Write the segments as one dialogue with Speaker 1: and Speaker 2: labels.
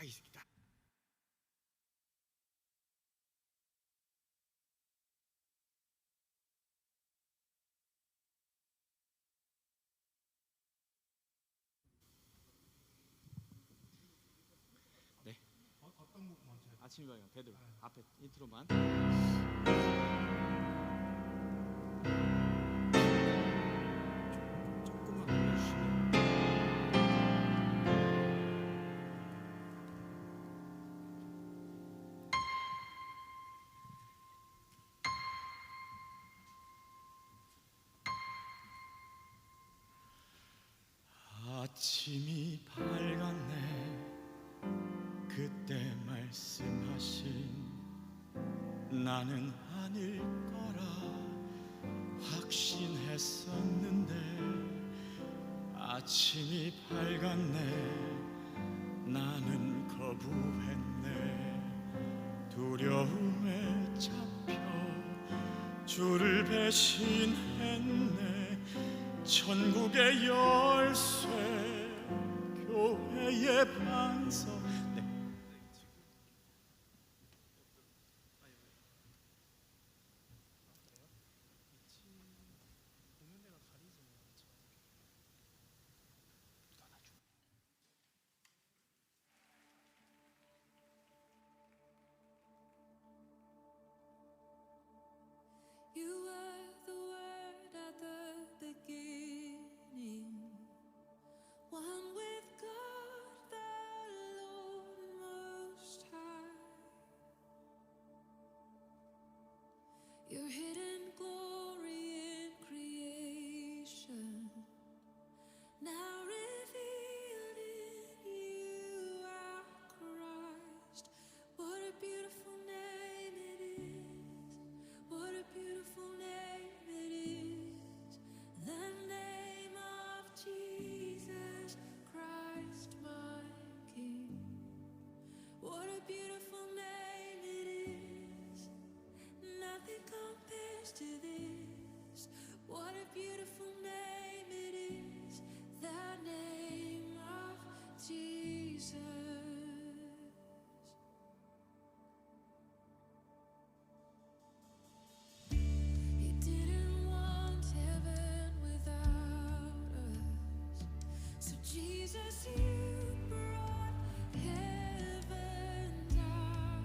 Speaker 1: 이 새끼다. 네.
Speaker 2: 어떤 곡 먼저 해요?
Speaker 1: 아침이 밝은 배들 앞에 인트로만. 조금만 올려주시면. 아침이 밝았네. 그때 말씀하신 나는 아닐 거라 확신했었는데 아침이 밝았네. 나는 거부했네. 두려움에 잡혀 주를 배신했네. 천국의 열쇠 교회의 반석. 네.
Speaker 3: You were the Word at the beginning, one with God the Lord Most High. Your hidden glory in creation, now revealed in you, our Christ. What a beautiful name it is. What a beautiful name it is. The name of Jesus Christ, my King. What a beautiful name it is. Nothing compares to this. What a beautiful name it is. The name of Jesus. He didn't want heaven without us. So Jesus, you brought heaven down.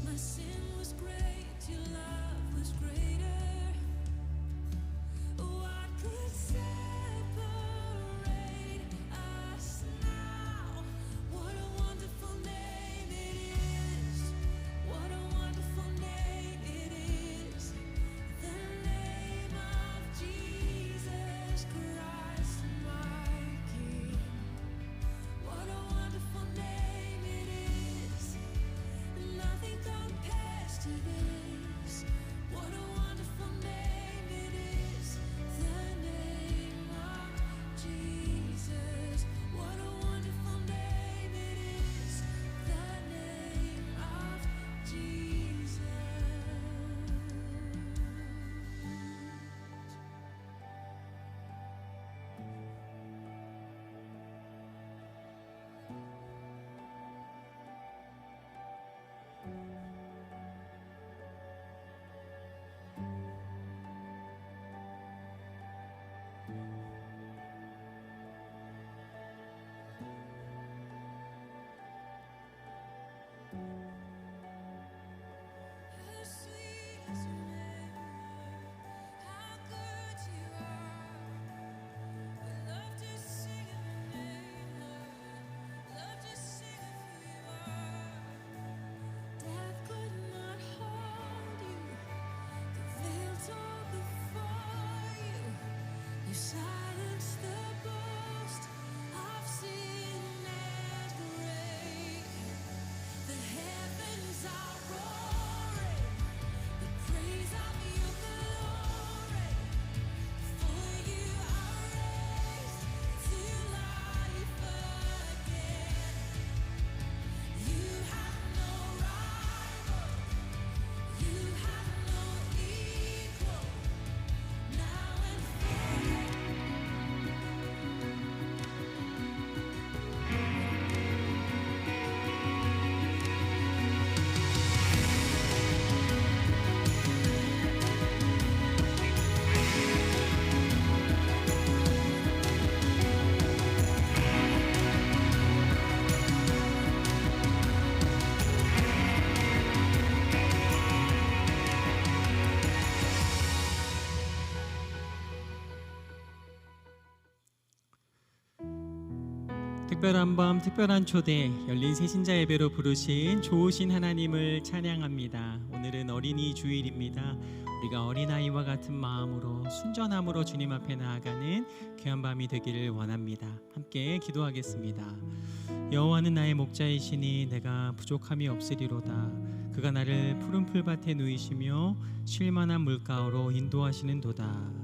Speaker 3: My sin was great, your love was greater. What could separate us now? What a wonderful name it is. What a wonderful name it is. The name of Jesus Christ, my King. What a wonderful name it is. Nothing compares to this. What a wonderful name it is. The name of Jesus. What a wonderful name it is. The name of Jesus. How sweet is your name, how good you are. We love to sing of your name, Lord. Love to sing of who you are. Death could not hold you. The veil tore before you. You silenced the boast of sin and grave. The heavens are roaring. The praise
Speaker 4: 특별한 밤 특별한 초대 열린 새신자 예배로 부르신 좋으신 하나님을 찬양합니다. 오늘은 어린이 주일입니다. 우리가 어린아이와 같은 마음으로 순전함으로 주님 앞에 나아가는 귀한 밤이 되기를 원합니다. 함께 기도하겠습니다. 여호와는 나의 목자이시니 내가 부족함이 없으리로다. 그가 나를 푸른 풀밭에 누이시며 쉴만한 물가로 인도하시는도다.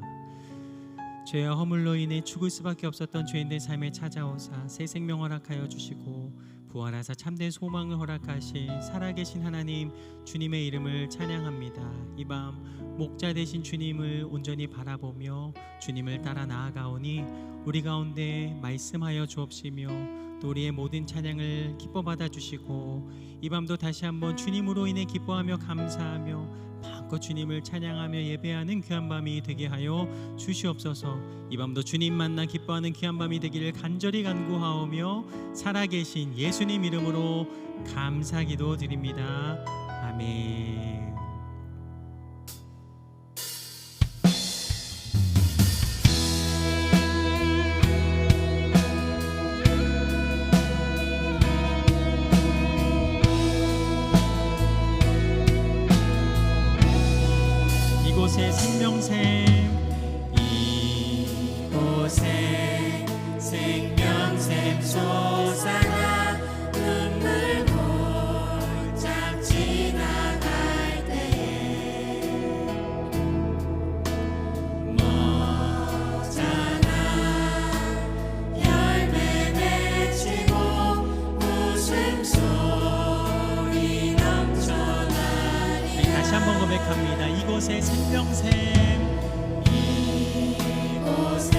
Speaker 4: 죄와 허물로 인해 죽을 수밖에 없었던 죄인들 삶에 찾아오사 새 생명 허락하여 주시고 부활하사 참된 소망을 허락하신 살아계신 하나님 주님의 이름을 찬양합니다. 이 밤 목자 되신 주님을 온전히 바라보며 주님을 따라 나아가오니 우리 가운데 말씀하여 주옵시며 또 우리의 모든 찬양을 기뻐 받아주시고 이 밤도 다시 한번 주님으로 인해 기뻐하며 감사하며 마음껏 주님을 찬양하며 예배하는 귀한 밤이 되게 하여 주시옵소서. 이 밤도 주님 만나 기뻐하는 귀한 밤이 되기를 간절히 간구하오며 살아계신 예수님 이름으로 감사기도 드립니다. 아멘. 이곳에 생명샘 이곳에 생명샘 솟아나 눈물 골짝 지나갈 때에 머자나 열매 맺히고 웃음소리 넘쳐나리. 다시 한번 고백합니다. 이곳에 생명샘 이곳에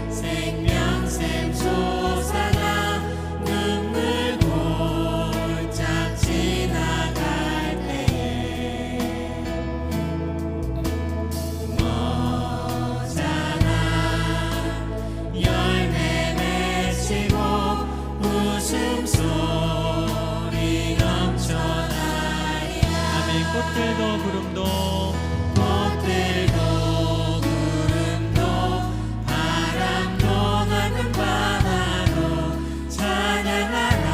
Speaker 4: 생명샘 솟아나 눈물 골짝 지나갈 때에 머자나 열매 맺히고 웃음소리 넘쳐나리. 아멘. 꽃들도 구름도 바람도 넓은 바다도 찬양하라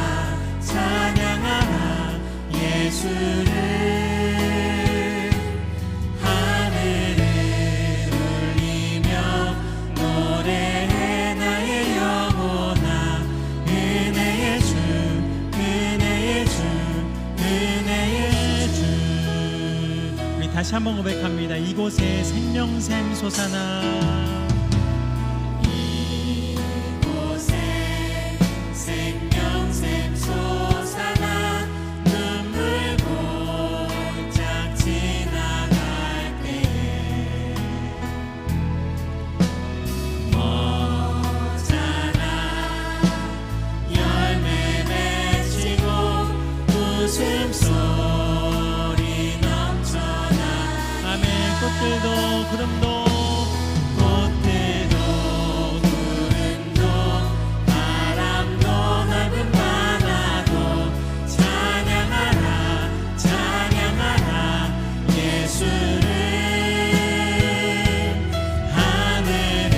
Speaker 4: 찬양하라 예수를. 하늘을 울리며 노래해 나의 영혼아 은혜의 주 은혜의 주 은혜의 주. 우리 다시 한번 고백합니다. 이곳에 생명샘 솟아나 이곳에 생명샘 솟아나 눈물 골짝 지나갈 때에 머자나 열매 맺히고 웃음소리 넘쳐나. 아멘. 꽃들도 구름도 꽃들도 구름도 바람도 넓은 바다도 찬양하라 찬양하라 예수를. 하늘을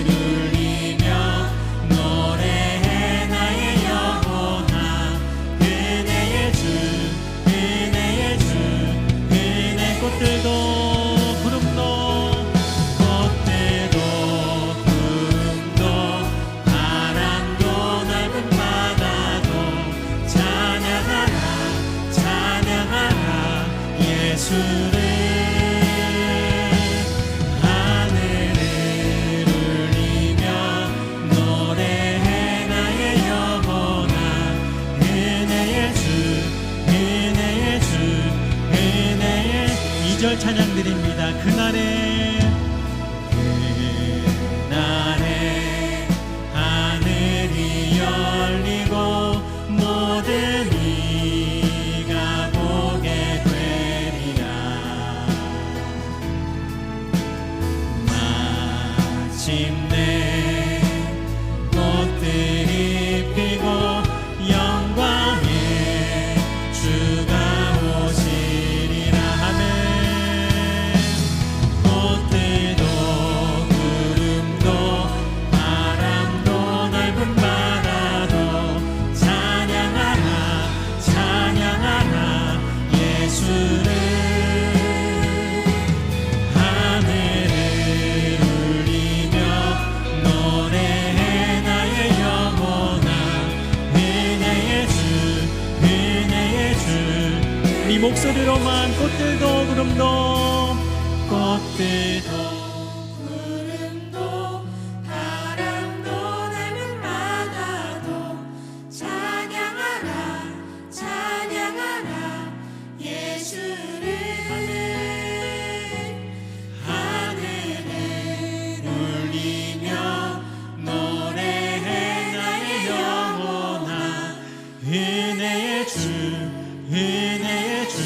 Speaker 4: 울리며 노래해 나의 영혼아 은혜의 주 은혜의 주 은혜. 꽃들도 구름도 꽃들도 구름도 바람도 넓은 바다도 찬양하라 찬양하라 예수를. 하늘을 울리며 노래해 나의 영혼아 은혜의 주 은혜의 주 은혜의. 2절 찬양 드립니다. 그날에 하늘이 열리고 모든 이가 보게 되리라. 마침내 꽃들이 피고 영광의 주가 오시리라. 아멘. 꽃들 예수를 하늘을 울리며 노래해 나의 영혼아 은혜의 주 은혜의 주 우리 목소리로만 꽃들도 구름도 꽃들도
Speaker 3: 구름도 바람도 낡은 바다도 찬양하라 찬양하라 예수를
Speaker 4: 하늘을 울리며 노래해 나의 영혼아 은혜의 주 은혜의 주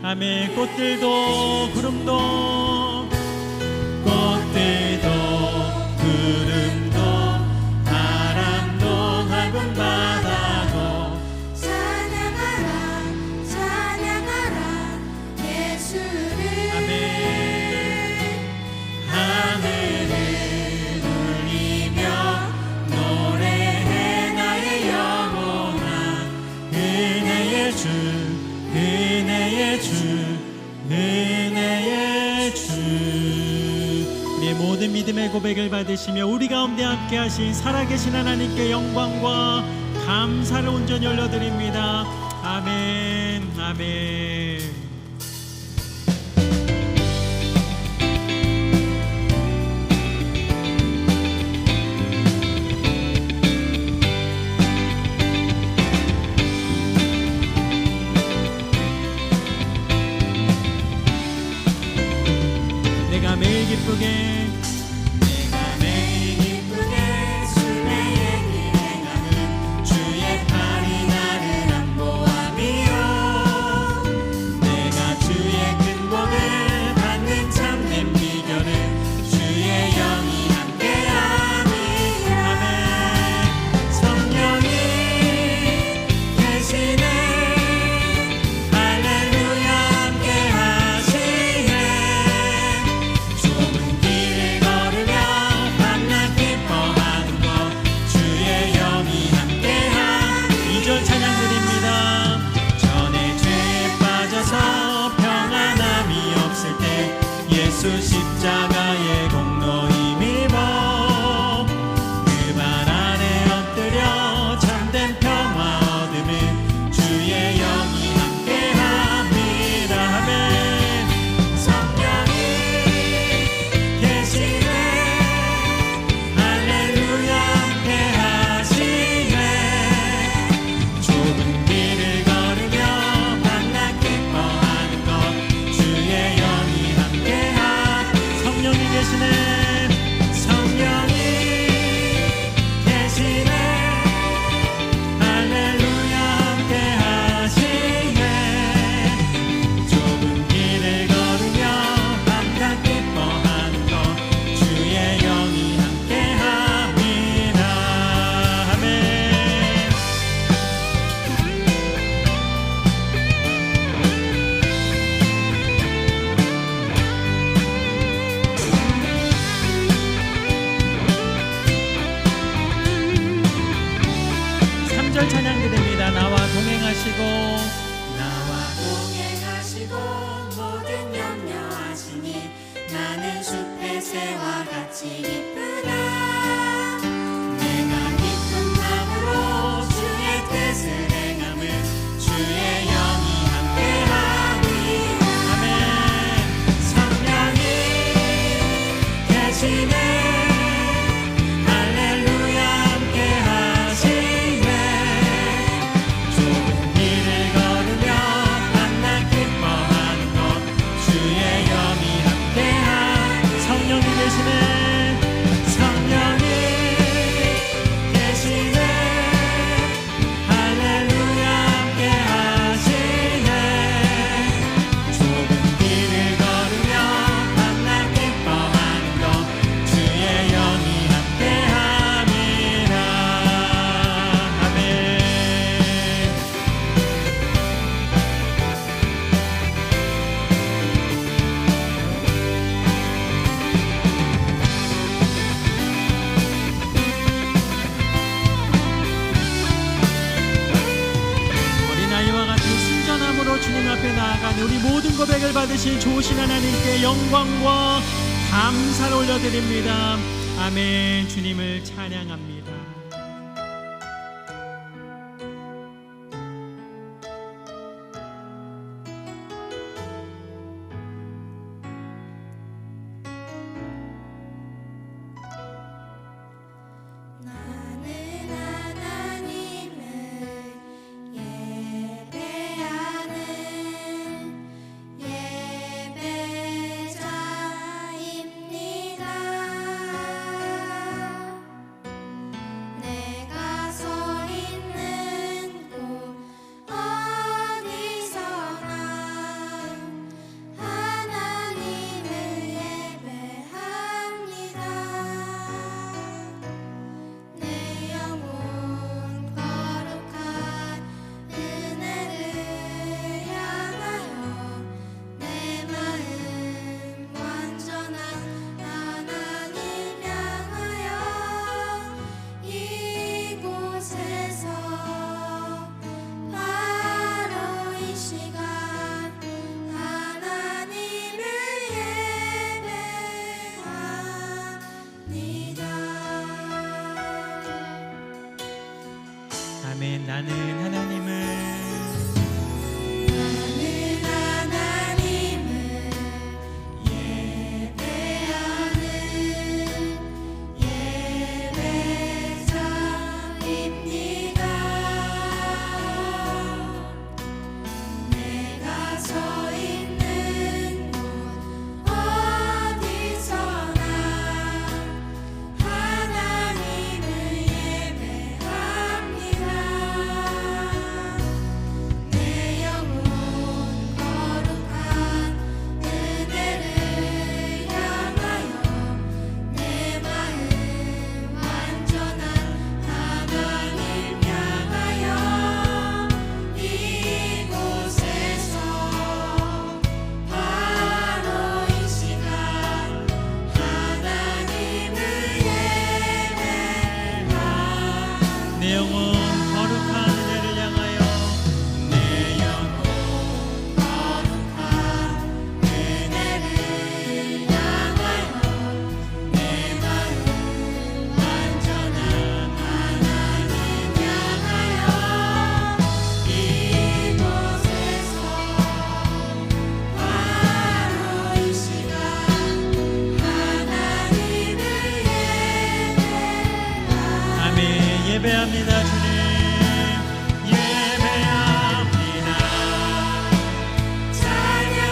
Speaker 4: 아멘 꽃들도 구름도 꽃들도 구름도 바람도 넓은 바다도
Speaker 3: 찬양하라 찬양하라 예수를
Speaker 4: 아멘 하늘을 울리며 노래해 나의 영혼아 은혜의 주 은혜의 주 은혜의 주 우리의 모든 믿음의 고백을 받으시며 우리 가운데 함께 하신 살아계신 하나님께 영광과 감사를 온전히 올려드립니다. 아멘 아멘. 내가 매일 기쁘게 내가 매일 기쁘게 주의 얘기 행하는 주의 팔이 나를 안보하며 내가 주의 큰 복을 받는 참된 비결은 주의 영이 함께함이라 아멘 성령이 계시네 할렐루야 함께하시네 좁은 길을 나아가는 우리 모든 고백을 받으신 좋으신 하나님께 영광과 감사를 올려드립니다. 아멘. 주님을 찬양합니다.
Speaker 3: 나는 하나님을 예배하는 예배자입니다. 내가 서 있는 곳 어디서나 하나님을 예배합니다. 내 영혼 거룩한 은혜를 향하여 내 마음 완전한 하나님 향하여 이곳에서 바로 이 시간 하나님을 예배합니다.
Speaker 4: 아멘. 나는 하나님을
Speaker 3: 예배하는 예배자입니다. 내가 서 있는 곳 어디서나 하나님을 예배합니다. 내 영혼 거룩한 은혜를 향하여 내 마음 완전한 하나님 향하여 이곳에서 바로 이 시간 하나님을 예배합니다.
Speaker 4: 내 영혼 거룩한 은혜를 향하여
Speaker 3: 내 영혼 거룩한 은혜를 향하여 내 마음 완전한 하나님 향하여 이곳에서 바로 이 시간 하나님을 예배합니다.
Speaker 4: 아멘. 예배합니다. 주님 예배합니다.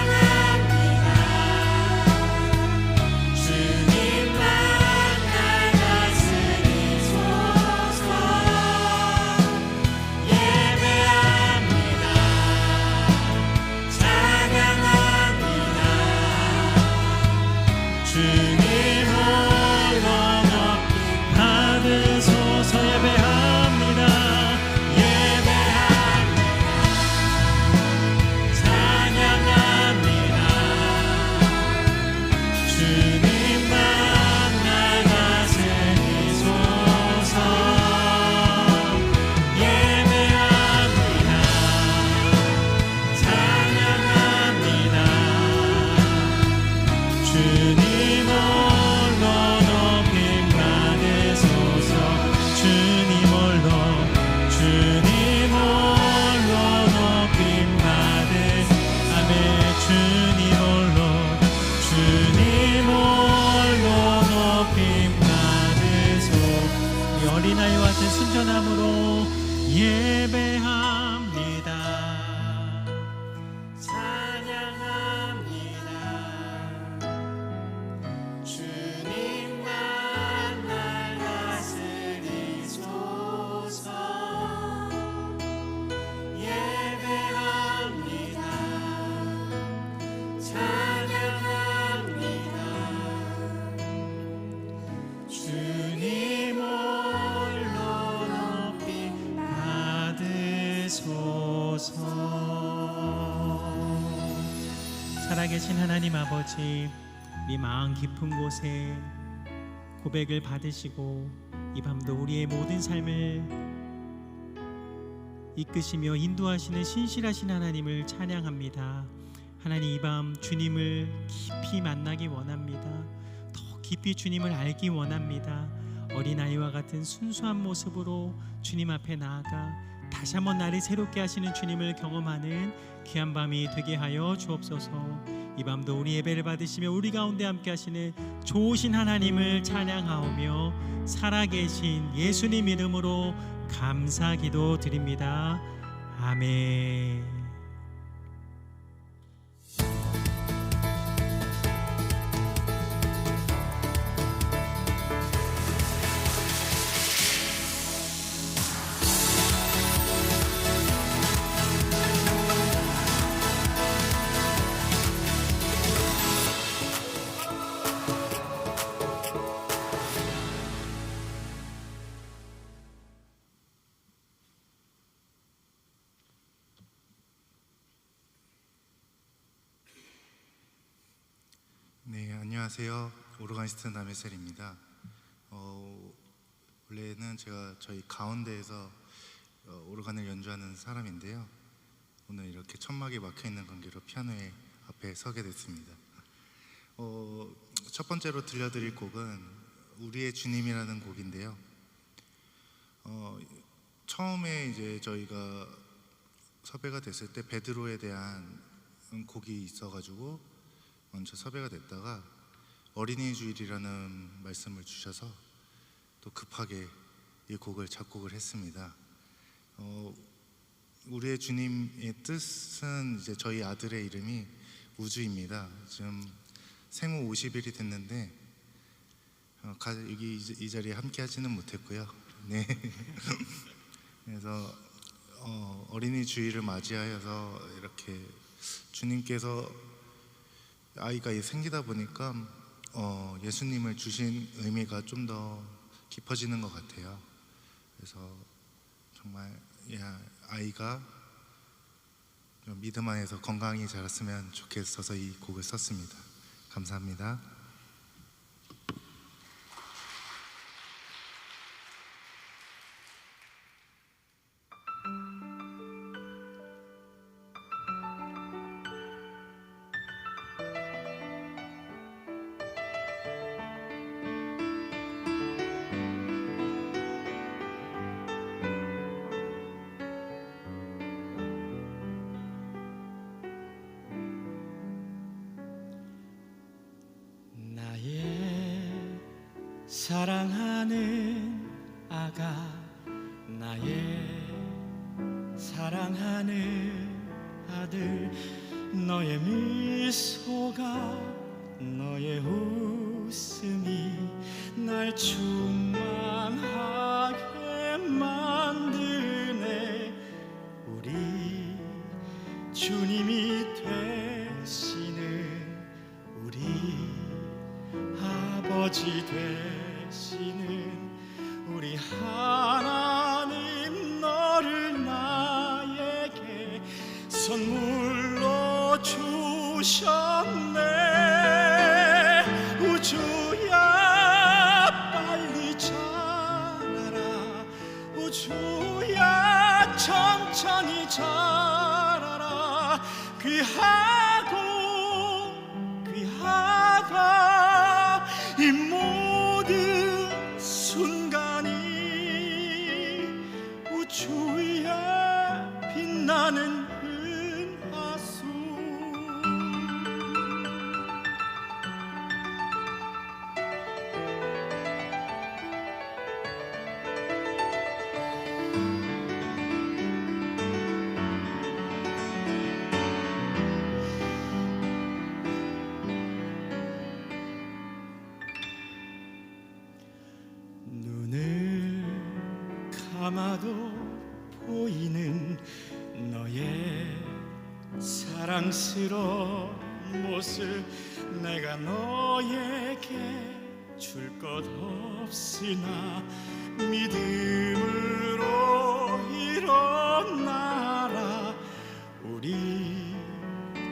Speaker 3: 찬양합니다. 주님만 날 다스리소서. 예배합니다. 찬양합니다.
Speaker 4: 주님 홀로 높이 받으소서. 예배합니다. 예배합니다. 찬양합니다. 주님만 날 다스리소서. 예배합니다. 찬양합니다. 주님 홀로 높임 받으소서. 주님 홀로 높임 받으 아멘. 주님 홀로 높임 받으소. 이 어린아이와 같은 순전함으로 예배합니다. 찬양합니다. 주님만 날 다스리소서. 예배합니다. 찬양합니다. 주님 홀로 높임 받으소서. 살아계신 하나님 아버지, 우리 마음 깊은 곳에 고백을 받으시고 이 밤도 우리의 모든 삶을 이끄시며 인도하시는 신실하신 하나님을 찬양합니다. 하나님, 이 밤 주님을 깊이 만나기 원합니다. 더 깊이 주님을 알기 원합니다. 어린아이와 같은 순수한 모습으로 주님 앞에 나아가 다시 한번 나를 새롭게 하시는 주님을 경험하는 귀한 밤이 되게 하여 주옵소서. 이 밤도 우리 예배를 받으시며 우리 가운데 함께 하시는 좋으신 하나님을 찬양하오며 살아계신 예수님 이름으로 감사 기도 드립니다. 아멘.
Speaker 2: 네, 안녕하세요. 오르가니스트 남해셀입니다. 원래는 제가 저희 가운데에서 오르간을 연주하는 사람인데요. 오늘 이렇게 천막이 막혀있는 관계로 피아노의 앞에 서게 됐습니다. 첫 번째로 들려드릴 곡은 우리의 주님이라는 곡인데요. 처음에 이제 저희가 섭외가 됐을 때 베드로에 대한 곡이 있어가지고 먼저 섭외가 됐다가 어린이 주일이라는 말씀을 주셔서 또 급하게 이 곡을 작곡을 했습니다. 우리의 주님의 뜻은 이제 저희 아들의 이름이 우주입니다. 지금 생후 50일이 됐는데 여기 이 자리에 함께 하지는 못했고요. 네. 그래서 어린이 주일을 맞이하여서 이렇게 주님께서 아이가 생기다 보니까 예수님을 주신 의미가 좀 더 깊어지는 것 같아요. 그래서 정말 아이가 좀 믿음 안에서 건강히 자랐으면 좋겠어서 이 곡을 썼습니다. 감사합니다.
Speaker 1: 사랑하는 아가, 나의 사랑하는 아들, 너의 미소가, 너의 웃음이 날 충만하게 만드네. 우리 주님이 되시는 우리 아버지 되시는 우리 하나님, 너를 나에게 선물로 주셨네. 우주야 빨리 자라라, 우주야 천천히 자라라. 귀하다 이 모든 순간이 우주에 빛나는 은하수. 눈을 감아도 보이는 너의 사랑스러운 모습, 내가 너에게 줄 것 없으나 믿음으로 일어나라. 우리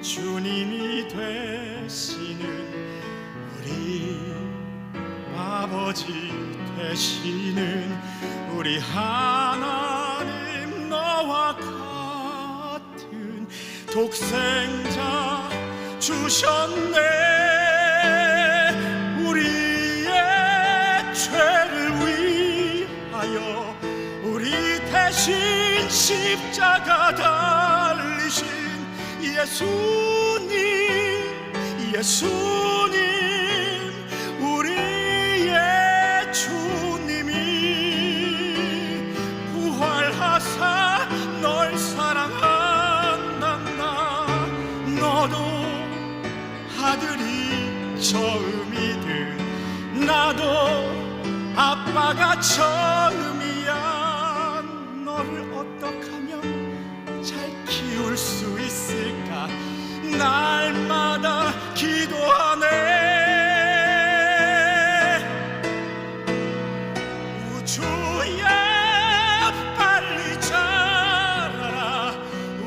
Speaker 1: 주님이 되시는 우리 아버지 되시는 우리 하나님, 너와 나와 같은 독생자 주셨네. 우리의 죄를 위하여 우리 대신 십자가 달리신 예수님, 우리의 주님이 부활하사 널 사랑한단다. 너도 아들이 처음이듯 나도 아빠가 처음이야. 너를 어떻게 하면 잘 키울 수 있을까 날마다 기도하네. 우주야 빨리 자라라,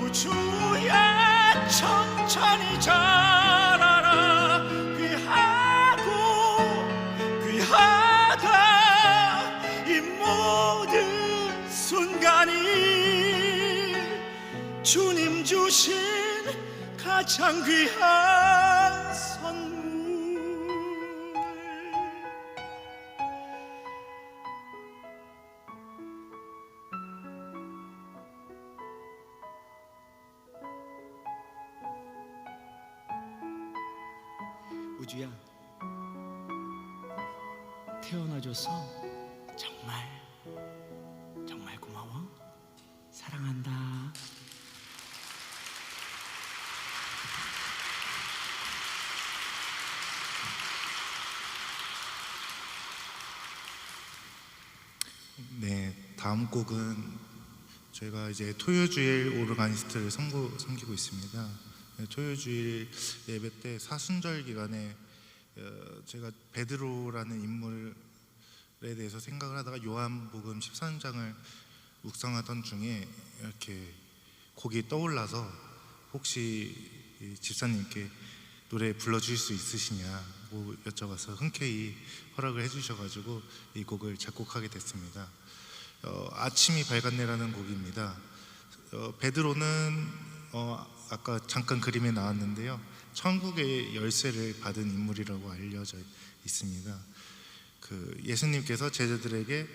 Speaker 1: 우주야 천천히 자라라. 귀하다 이 모든 순간이 주님 주신 가장 귀한 선물. 우주야, 태어나줘서 정말 고마워. 사랑한다.
Speaker 2: 네, 다음 곡은 저희가 이제 토요주일 오르가니스트를 섬기고 있습니다. 네, 토요주일 예배 때 사순절 기간에 제가 베드로라는 인물에 대해서 생각을 하다가 요한복음 13장을 묵상하던 중에 이렇게 곡이 떠올라서 혹시 이 집사님께 노래 불러주실 수 있으시냐고 여쭤봐서 흔쾌히 허락을 해주셔가지고 이 곡을 작곡하게 됐습니다. 아침이 밝았네라는 곡입니다. 베드로는 아까 잠깐 그림에 나왔는데요, 천국의 열쇠를 받은 인물이라고 알려져 있습니다. 그 예수님께서 제자들에게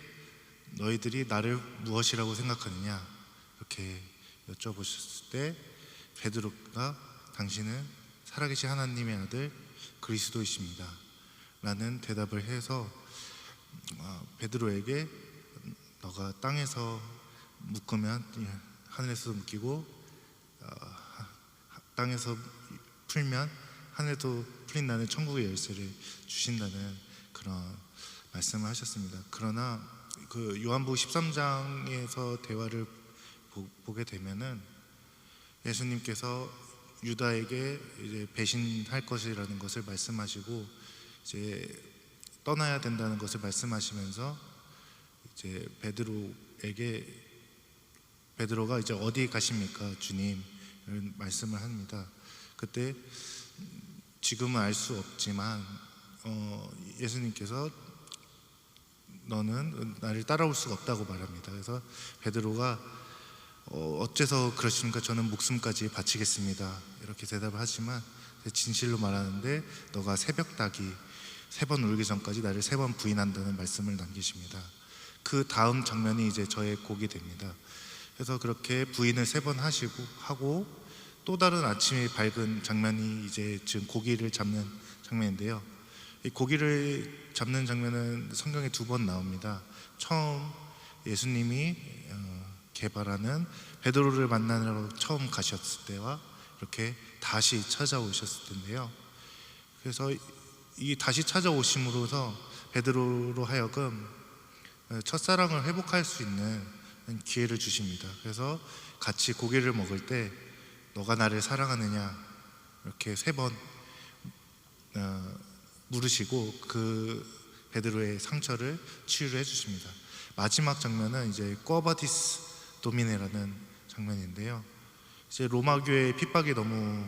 Speaker 2: 너희들이 나를 무엇이라고 생각하느냐 이렇게 여쭤보셨을 때 베드로가 당신은 살아계신 하나님의 아들 그리스도이십니다 라는 대답을 해서 베드로에게 너가 땅에서 묶으면 하늘에서 묶이고 땅에서 풀면 하늘에도 풀린다는 천국의 열쇠를 주신다는 그런 말씀을 하셨습니다. 그러나 그 요한복음 13장에서 대화를 보게 되면은 예수님께서 유다에게 이제 배신할 것이라는 것을 말씀하시고 이제 떠나야 된다는 것을 말씀하시면서 이제 베드로가 이제 어디 가십니까 주님 이런 말씀을 합니다. 그때 지금은 알 수 없지만 예수님께서 너는 나를 따라올 수가 없다고 말합니다. 그래서 베드로가 어째서 그러십니까? 저는 목숨까지 바치겠습니다 이렇게 대답을 하지만 진실로 말하는데 너가 새벽 닭이 3번 울기 전까지 나를 3번 부인한다는 말씀을 남기십니다. 그 다음 장면이 이제 저의 곡이 됩니다. 그래서 그렇게 부인을 3번 하고 또 다른 아침이 밝은 장면이 이제 지금 고기를 잡는 장면인데요, 이 고기를 잡는 장면은 성경에 2번 나옵니다. 처음 예수님이 개발하는 베드로를 만나러 처음 가셨을 때와 이렇게 다시 찾아오셨을 텐데요, 그래서 이 다시 찾아오심으로써 베드로로 하여금 첫사랑을 회복할 수 있는 기회를 주십니다. 그래서 같이 고기를 먹을 때 너가 나를 사랑하느냐 이렇게 3번 물으시고 그 베드로의 상처를 치유를 해주십니다. 마지막 장면은 이제 꿔바디스 도미네라는 장면인데요, 이제 로마 교회의 핍박이 너무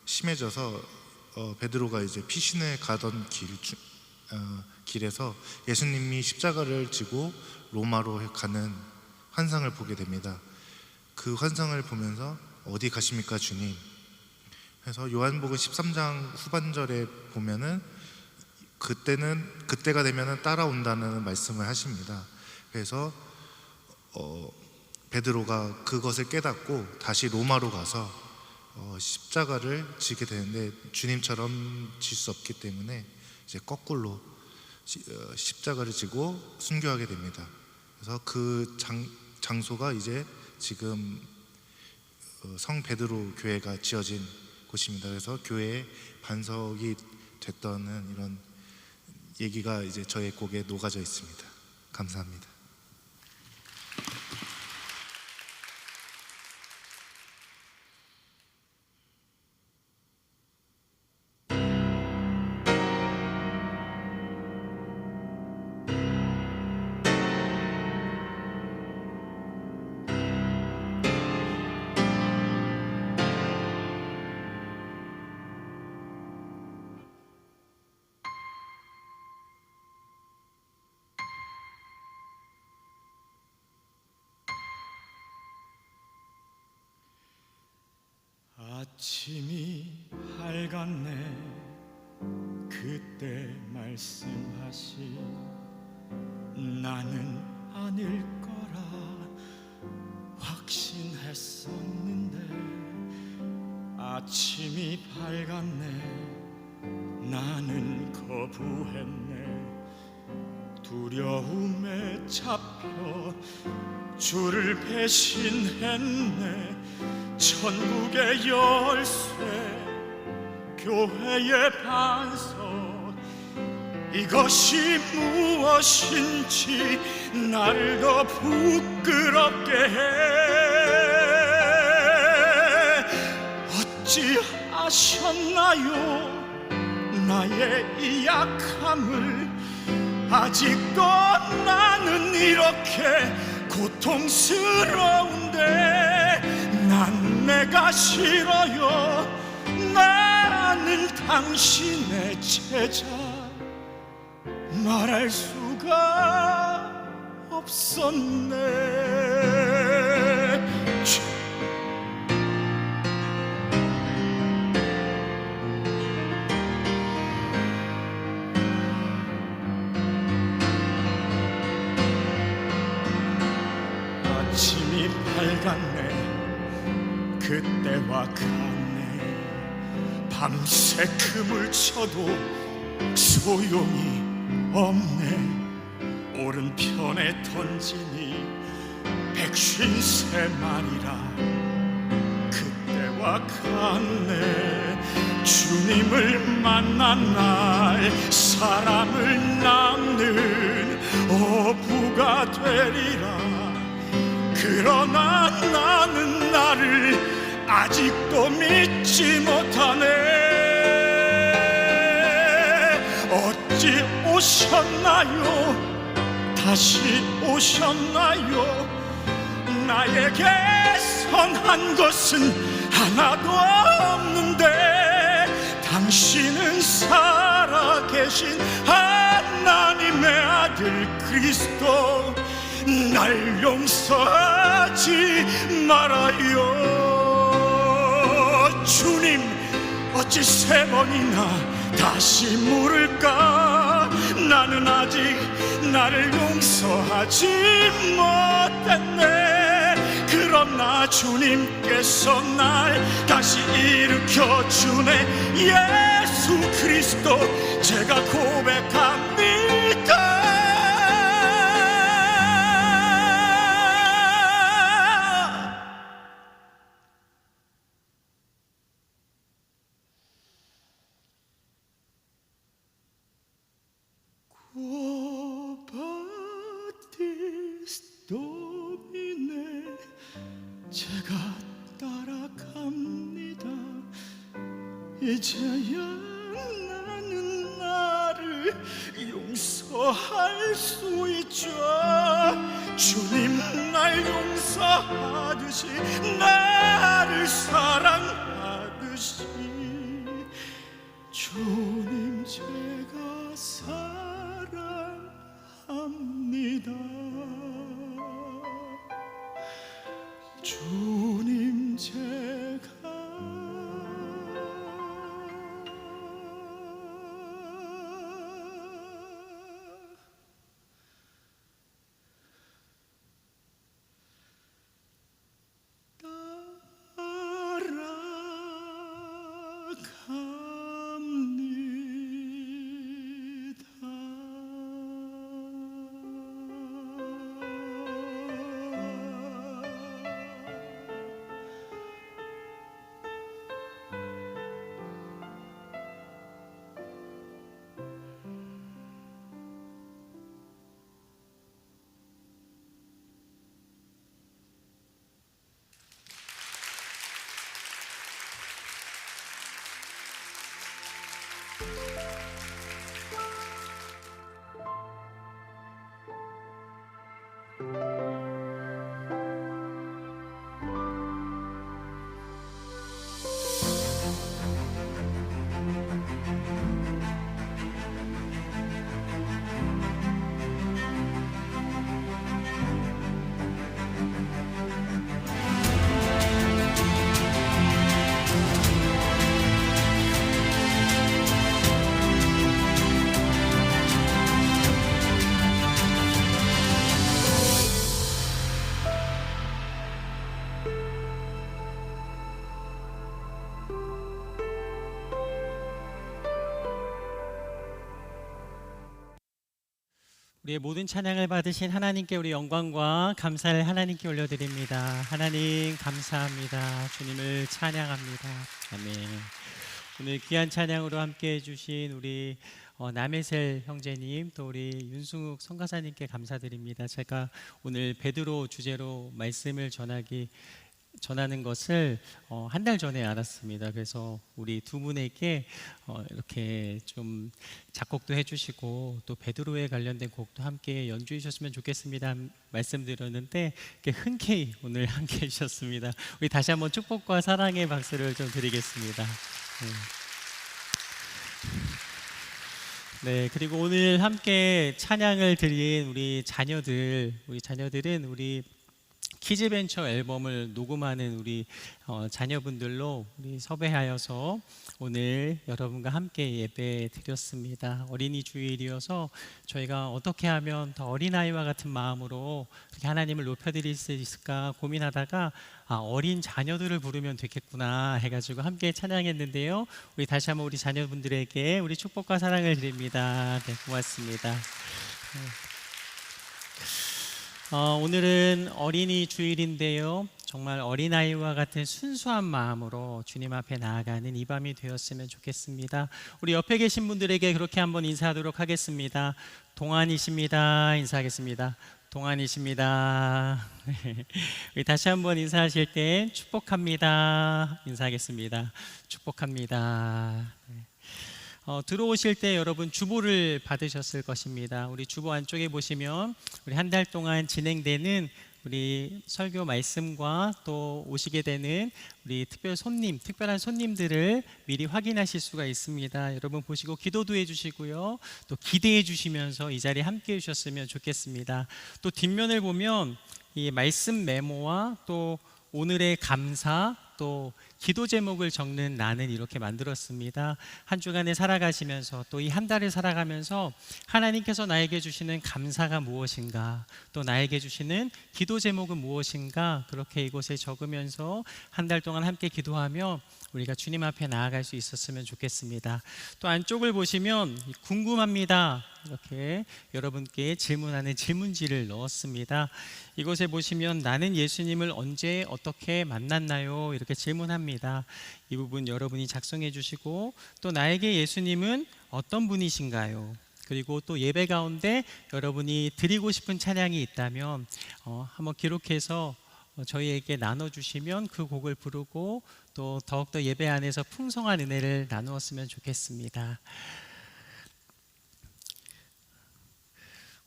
Speaker 2: 심해져서 베드로가 이제 피신을 가던 길에서 예수님이 십자가를 지고 로마로 가는 환상을 보게 됩니다. 그 환상을 보면서 어디 가십니까 주님? 그래서 요한복음 13장 후반절에 보면은 그때가 되면은 따라온다는 말씀을 하십니다. 그래서 베드로가 그것을 깨닫고 다시 로마로 가서 십자가를 지게 되는데 주님처럼 질 수 없기 때문에 이제 거꾸로 십자가를 지고 순교하게 됩니다. 그래서 그 장소가 이제 지금 성 베드로 교회가 지어진 곳입니다. 그래서 교회의 반석이 됐다는 이런 얘기가 이제 저의 곡에 녹아져 있습니다. 감사합니다.
Speaker 1: 아침이 밝았네. 그때 말씀하신 나는 아닐 거라 확신했었는데 아침이 밝았네. 나는 거부했네. 두려움에 잡혀 주를 배신했네. 천국의 열쇠 교회의 반석 이것이 무엇인지 나를 더 부끄럽게 해. 어찌하셨나요 나의 이 약함을. 아직도 나는 이렇게 고통스러운데 난 내가 싫어요. 나는 당신의 제자. 말할 수가 없었네. 아침이 밝았네. 그때와 같네. 밤새 금을 쳐도 소용이 없네. 오른편에 던지니 153마리라. 그때와 같네. 주님을 만난 날 사람을 낳는 어부가 되리라. 그러나 나는 나를 아직도 믿지 못하네. 어찌 오셨나요? 다시 오셨나요? 나에게 선한 것은 하나도 없는데 당신은 살아계신 하나님의 아들 그리스도. 날 용서하지 말아요. 주님 어찌 3번이나 다시 물을까. 나는 아직 나를 용서하지 못했네. 그러나 주님께서 날 다시 일으켜주네. 예수 그리스도 제가 고백합니다. 도미네 제가 따라갑니다. 이제야 나는 나를 용서할 수 있죠. 주님 날 용서하듯이 나를 사랑하듯이 주님 제가 사랑합니다.
Speaker 4: 우리의 모든 찬양을 받으신 하나님께 우리 영광과 감사를 하나님께 올려드립니다. 하나님 감사합니다. 주님을 찬양합니다. 아멘. 오늘 귀한 찬양으로 함께해 주신 우리 남해셀 형제님, 또 우리 윤승욱 선가사님께 감사드립니다. 제가 오늘 베드로 주제로 말씀을 전하는 것을 한 달 전에 알았습니다. 그래서 우리 두 분에게 이렇게 좀 작곡도 해주시고 또 베드로에 관련된 곡도 함께 연주해 주셨으면 좋겠습니다 말씀드렸는데 흔쾌히 오늘 함께 해주셨습니다. 우리 다시 한번 축복과 사랑의 박수를 좀 드리겠습니다. 네, 그리고 오늘 함께 찬양을 드린 우리 자녀들은 우리 키즈벤처 앨범을 녹음하는 우리 자녀분들로 우리 섭외하여서 오늘 여러분과 함께 예배 드렸습니다. 어린이 주일이어서 저희가 어떻게 하면 더 어린아이와 같은 마음으로 이렇게 하나님을 높여드릴 수 있을까 고민하다가 어린 자녀들을 부르면 되겠구나 해가지고 함께 찬양했는데요. 우리 다시 한번 우리 자녀분들에게 우리 축복과 사랑을 드립니다. 네, 고맙습니다. 오늘은 어린이 주일인데요. 정말 어린아이와 같은 순수한 마음으로 주님 앞에 나아가는 이 밤이 되었으면 좋겠습니다. 우리 옆에 계신 분들에게 그렇게 한번 인사하도록 하겠습니다. 동안이십니다. 인사하겠습니다. 동안이십니다. 우리 다시 한번 인사하실 때 축복합니다. 인사하겠습니다. 축복합니다. 들어오실 때 여러분 주보를 받으셨을 것입니다. 우리 주보 안쪽에 보시면 우리 한 달 동안 진행되는 우리 설교 말씀과 또 오시게 되는 우리 특별한 손님들을 미리 확인하실 수가 있습니다. 여러분 보시고 기도도 해주시고요. 또 기대해 주시면서 이 자리에 함께 해주셨으면 좋겠습니다. 또 뒷면을 보면 이 말씀 메모와 또 오늘의 감사 또 기도 제목을 적는 란을 이렇게 만들었습니다. 한 주간에 살아가시면서 또 이 한 달을 살아가면서 하나님께서 나에게 주시는 감사가 무엇인가, 또 나에게 주시는 기도 제목은 무엇인가, 그렇게 이곳에 적으면서 한 달 동안 함께 기도하며 우리가 주님 앞에 나아갈 수 있었으면 좋겠습니다. 또 안쪽을 보시면 궁금합니다 이렇게 여러분께 질문하는 질문지를 넣었습니다. 이곳에 보시면 나는 예수님을 언제 어떻게 만났나요? 이렇게 질문합니다. 이 부분 여러분이 작성해 주시고 또 나에게 예수님은 어떤 분이신가요? 그리고 또 예배 가운데 여러분이 드리고 싶은 찬양이 있다면 한번 기록해서 저희에게 나눠주시면 그 곡을 부르고 또 더욱더 예배 안에서 풍성한 은혜를 나누었으면 좋겠습니다.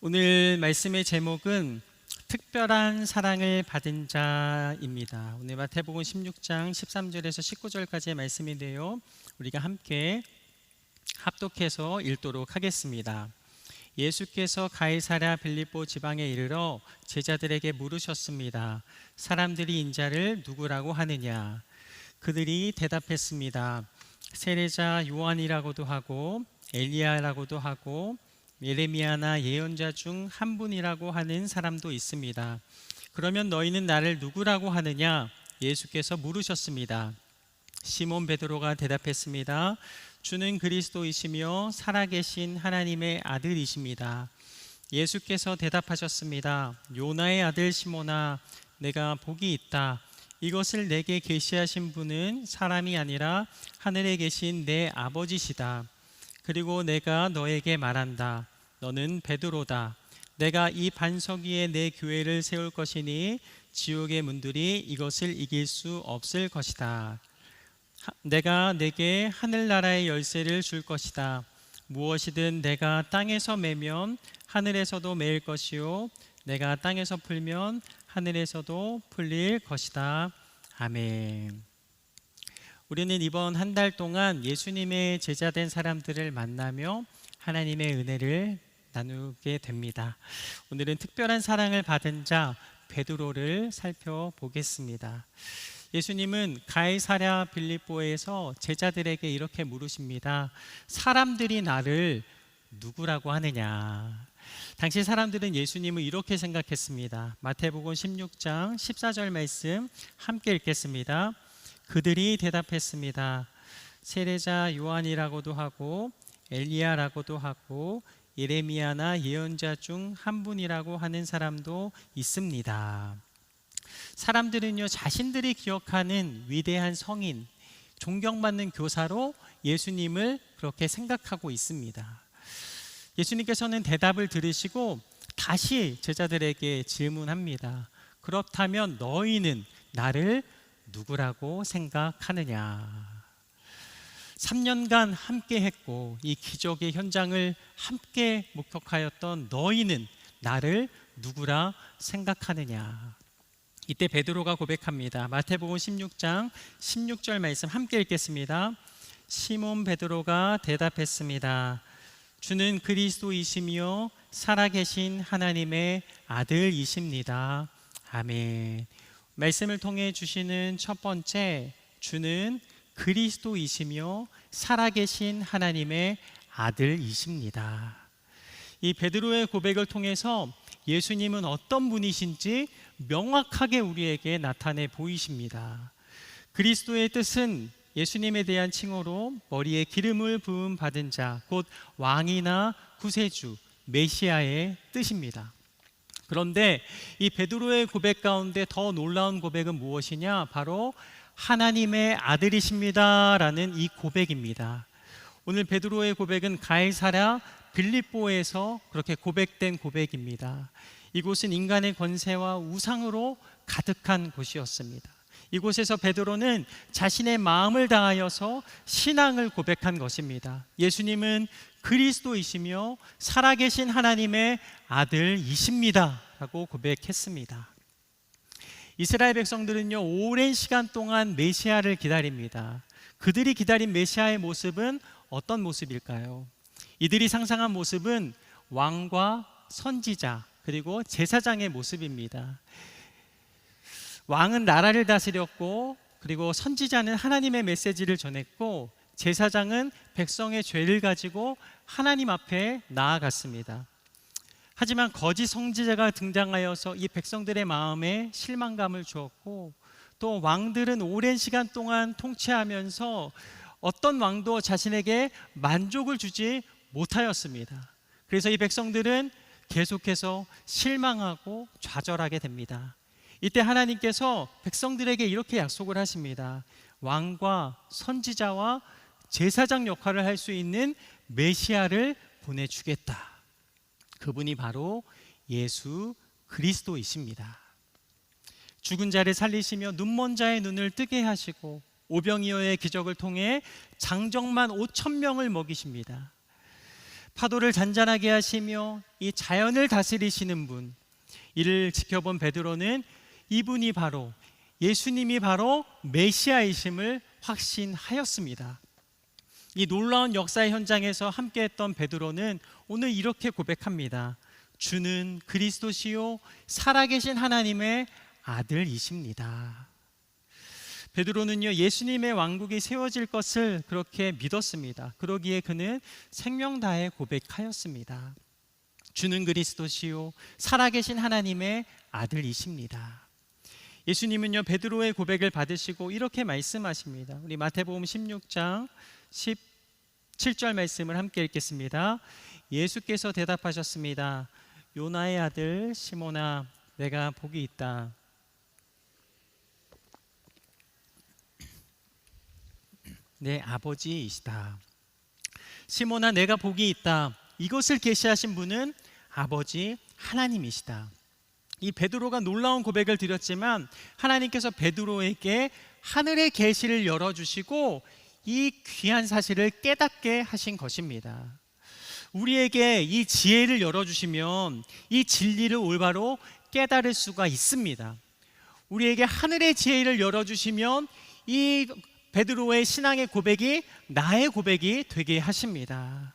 Speaker 4: 오늘 말씀의 제목은 특별한 사랑을 받은 자입니다. 오늘 마태복음 16장 13절에서 19절까지의 말씀인데요. 우리가 함께 합독해서 읽도록 하겠습니다. 예수께서 가이사랴 빌립보 지방에 이르러 제자들에게 물으셨습니다. 사람들이 인자를 누구라고 하느냐? 그들이 대답했습니다. 세례자 요한이라고도 하고 엘리야라고도 하고 예레미야나 예언자 중 한 분이라고 하는 사람도 있습니다. 그러면 너희는 나를 누구라고 하느냐? 예수께서 물으셨습니다. 시몬 베드로가 대답했습니다. 주는 그리스도이시며 살아계신 하나님의 아들이십니다. 예수께서 대답하셨습니다. 요나의 아들 시몬아, 내가 복이 있다. 이것을 내게 계시하신 분은 사람이 아니라 하늘에 계신 내 아버지시다. 그리고 내가 너에게 말한다. 너는 베드로다. 내가 이 반석 위에 내 교회를 세울 것이니 지옥의 문들이 이것을 이길 수 없을 것이다. 내가 내게 하늘나라의 열쇠를 줄 것이다. 무엇이든 내가 땅에서 매면 하늘에서도 매일 것이요 내가 땅에서 풀면 하늘에서도 풀릴 것이다. 아멘. 우리는 이번 한 달 동안 예수님의 제자된 사람들을 만나며 하나님의 은혜를 나누게 됩니다. 오늘은 특별한 사랑을 받은 자 베드로를 살펴보겠습니다. 예수님은 가이사랴 빌립보에서 제자들에게 이렇게 물으십니다. 사람들이 나를 누구라고 하느냐? 당시 사람들은 예수님을 이렇게 생각했습니다. 마태복음 16장 14절 말씀 함께 읽겠습니다. 그들이 대답했습니다. 세례자 요한이라고도 하고 엘리야라고도 하고 예레미야나 예언자 중 한 분이라고 하는 사람도 있습니다. 사람들은요, 자신들이 기억하는 위대한 성인, 존경받는 교사로 예수님을 그렇게 생각하고 있습니다. 예수님께서는 대답을 들으시고 다시 제자들에게 질문합니다. 그렇다면 너희는 나를 누구라고 생각하느냐? 3년간 함께 했고 이 기적의 현장을 함께 목격하였던 너희는 나를 누구라 생각하느냐? 이때 베드로가 고백합니다. 마태복음 16장 16절 말씀 함께 읽겠습니다. 시몬 베드로가 대답했습니다. 주는 그리스도이시며 살아계신 하나님의 아들이십니다. 아멘. 말씀을 통해 주시는 첫 번째, 주는 그리스도이시며 살아계신 하나님의 아들이십니다. 이 베드로의 고백을 통해서 예수님은 어떤 분이신지 명확하게 우리에게 나타내 보이십니다. 그리스도의 뜻은 예수님에 대한 칭호로 머리에 기름을 부음 받은 자, 곧 왕이나 구세주, 메시아의 뜻입니다. 그런데 이 베드로의 고백 가운데 더 놀라운 고백은 무엇이냐? 바로 하나님의 아들이십니다라는 이 고백입니다. 오늘 베드로의 고백은 가이사랴 빌립보에서 그렇게 고백된 고백입니다. 이곳은 인간의 권세와 우상으로 가득한 곳이었습니다. 이곳에서 베드로는 자신의 마음을 다하여서 신앙을 고백한 것입니다. 예수님은 그리스도이시며 살아계신 하나님의 아들이십니다 라고 고백했습니다. 이스라엘 백성들은요, 오랜 시간 동안 메시아를 기다립니다. 그들이 기다린 메시아의 모습은 어떤 모습일까요? 이들이 상상한 모습은 왕과 선지자 그리고 제사장의 모습입니다. 왕은 나라를 다스렸고, 그리고 선지자는 하나님의 메시지를 전했고, 제사장은 백성의 죄를 가지고 하나님 앞에 나아갔습니다. 하지만 거짓 선지자가 등장하여서 이 백성들의 마음에 실망감을 주었고, 또 왕들은 오랜 시간 동안 통치하면서 어떤 왕도 자신에게 만족을 주지 못하였습니다. 그래서 이 백성들은 계속해서 실망하고 좌절하게 됩니다. 이때 하나님께서 백성들에게 이렇게 약속을 하십니다. 왕과 선지자와 제사장 역할을 할 수 있는 메시아를 보내주겠다. 그분이 바로 예수 그리스도이십니다. 죽은 자를 살리시며 눈먼 자의 눈을 뜨게 하시고 오병이어의 기적을 통해 장정만 5,000명을 먹이십니다. 파도를 잔잔하게 하시며 이 자연을 다스리시는 분, 이를 지켜본 베드로는 이분이 바로, 예수님이 바로 메시아이심을 확신하였습니다. 이 놀라운 역사의 현장에서 함께했던 베드로는 오늘 이렇게 고백합니다. 주는 그리스도시요 살아계신 하나님의 아들이십니다. 베드로는요, 예수님의 왕국이 세워질 것을 그렇게 믿었습니다. 그러기에 그는 생명 다해 고백하였습니다. 주는 그리스도시요 살아계신 하나님의 아들이십니다. 예수님은요, 베드로의 고백을 받으시고 이렇게 말씀하십니다. 우리 마태복음 16장 17절 말씀을 함께 읽겠습니다. 예수께서 대답하셨습니다. 요나의 아들 시몬아, 내가 복이 있다. 내 아버지이시다. 시몬아, 내가 복이 있다. 이것을 계시하신 분은 아버지 하나님이시다. 이 베드로가 놀라운 고백을 드렸지만 하나님께서 베드로에게 하늘의 계시를 열어주시고 이 귀한 사실을 깨닫게 하신 것입니다. 우리에게 이 지혜를 열어주시면 이 진리를 올바로 깨달을 수가 있습니다. 우리에게 하늘의 지혜를 열어주시면 이 베드로의 신앙의 고백이 나의 고백이 되게 하십니다.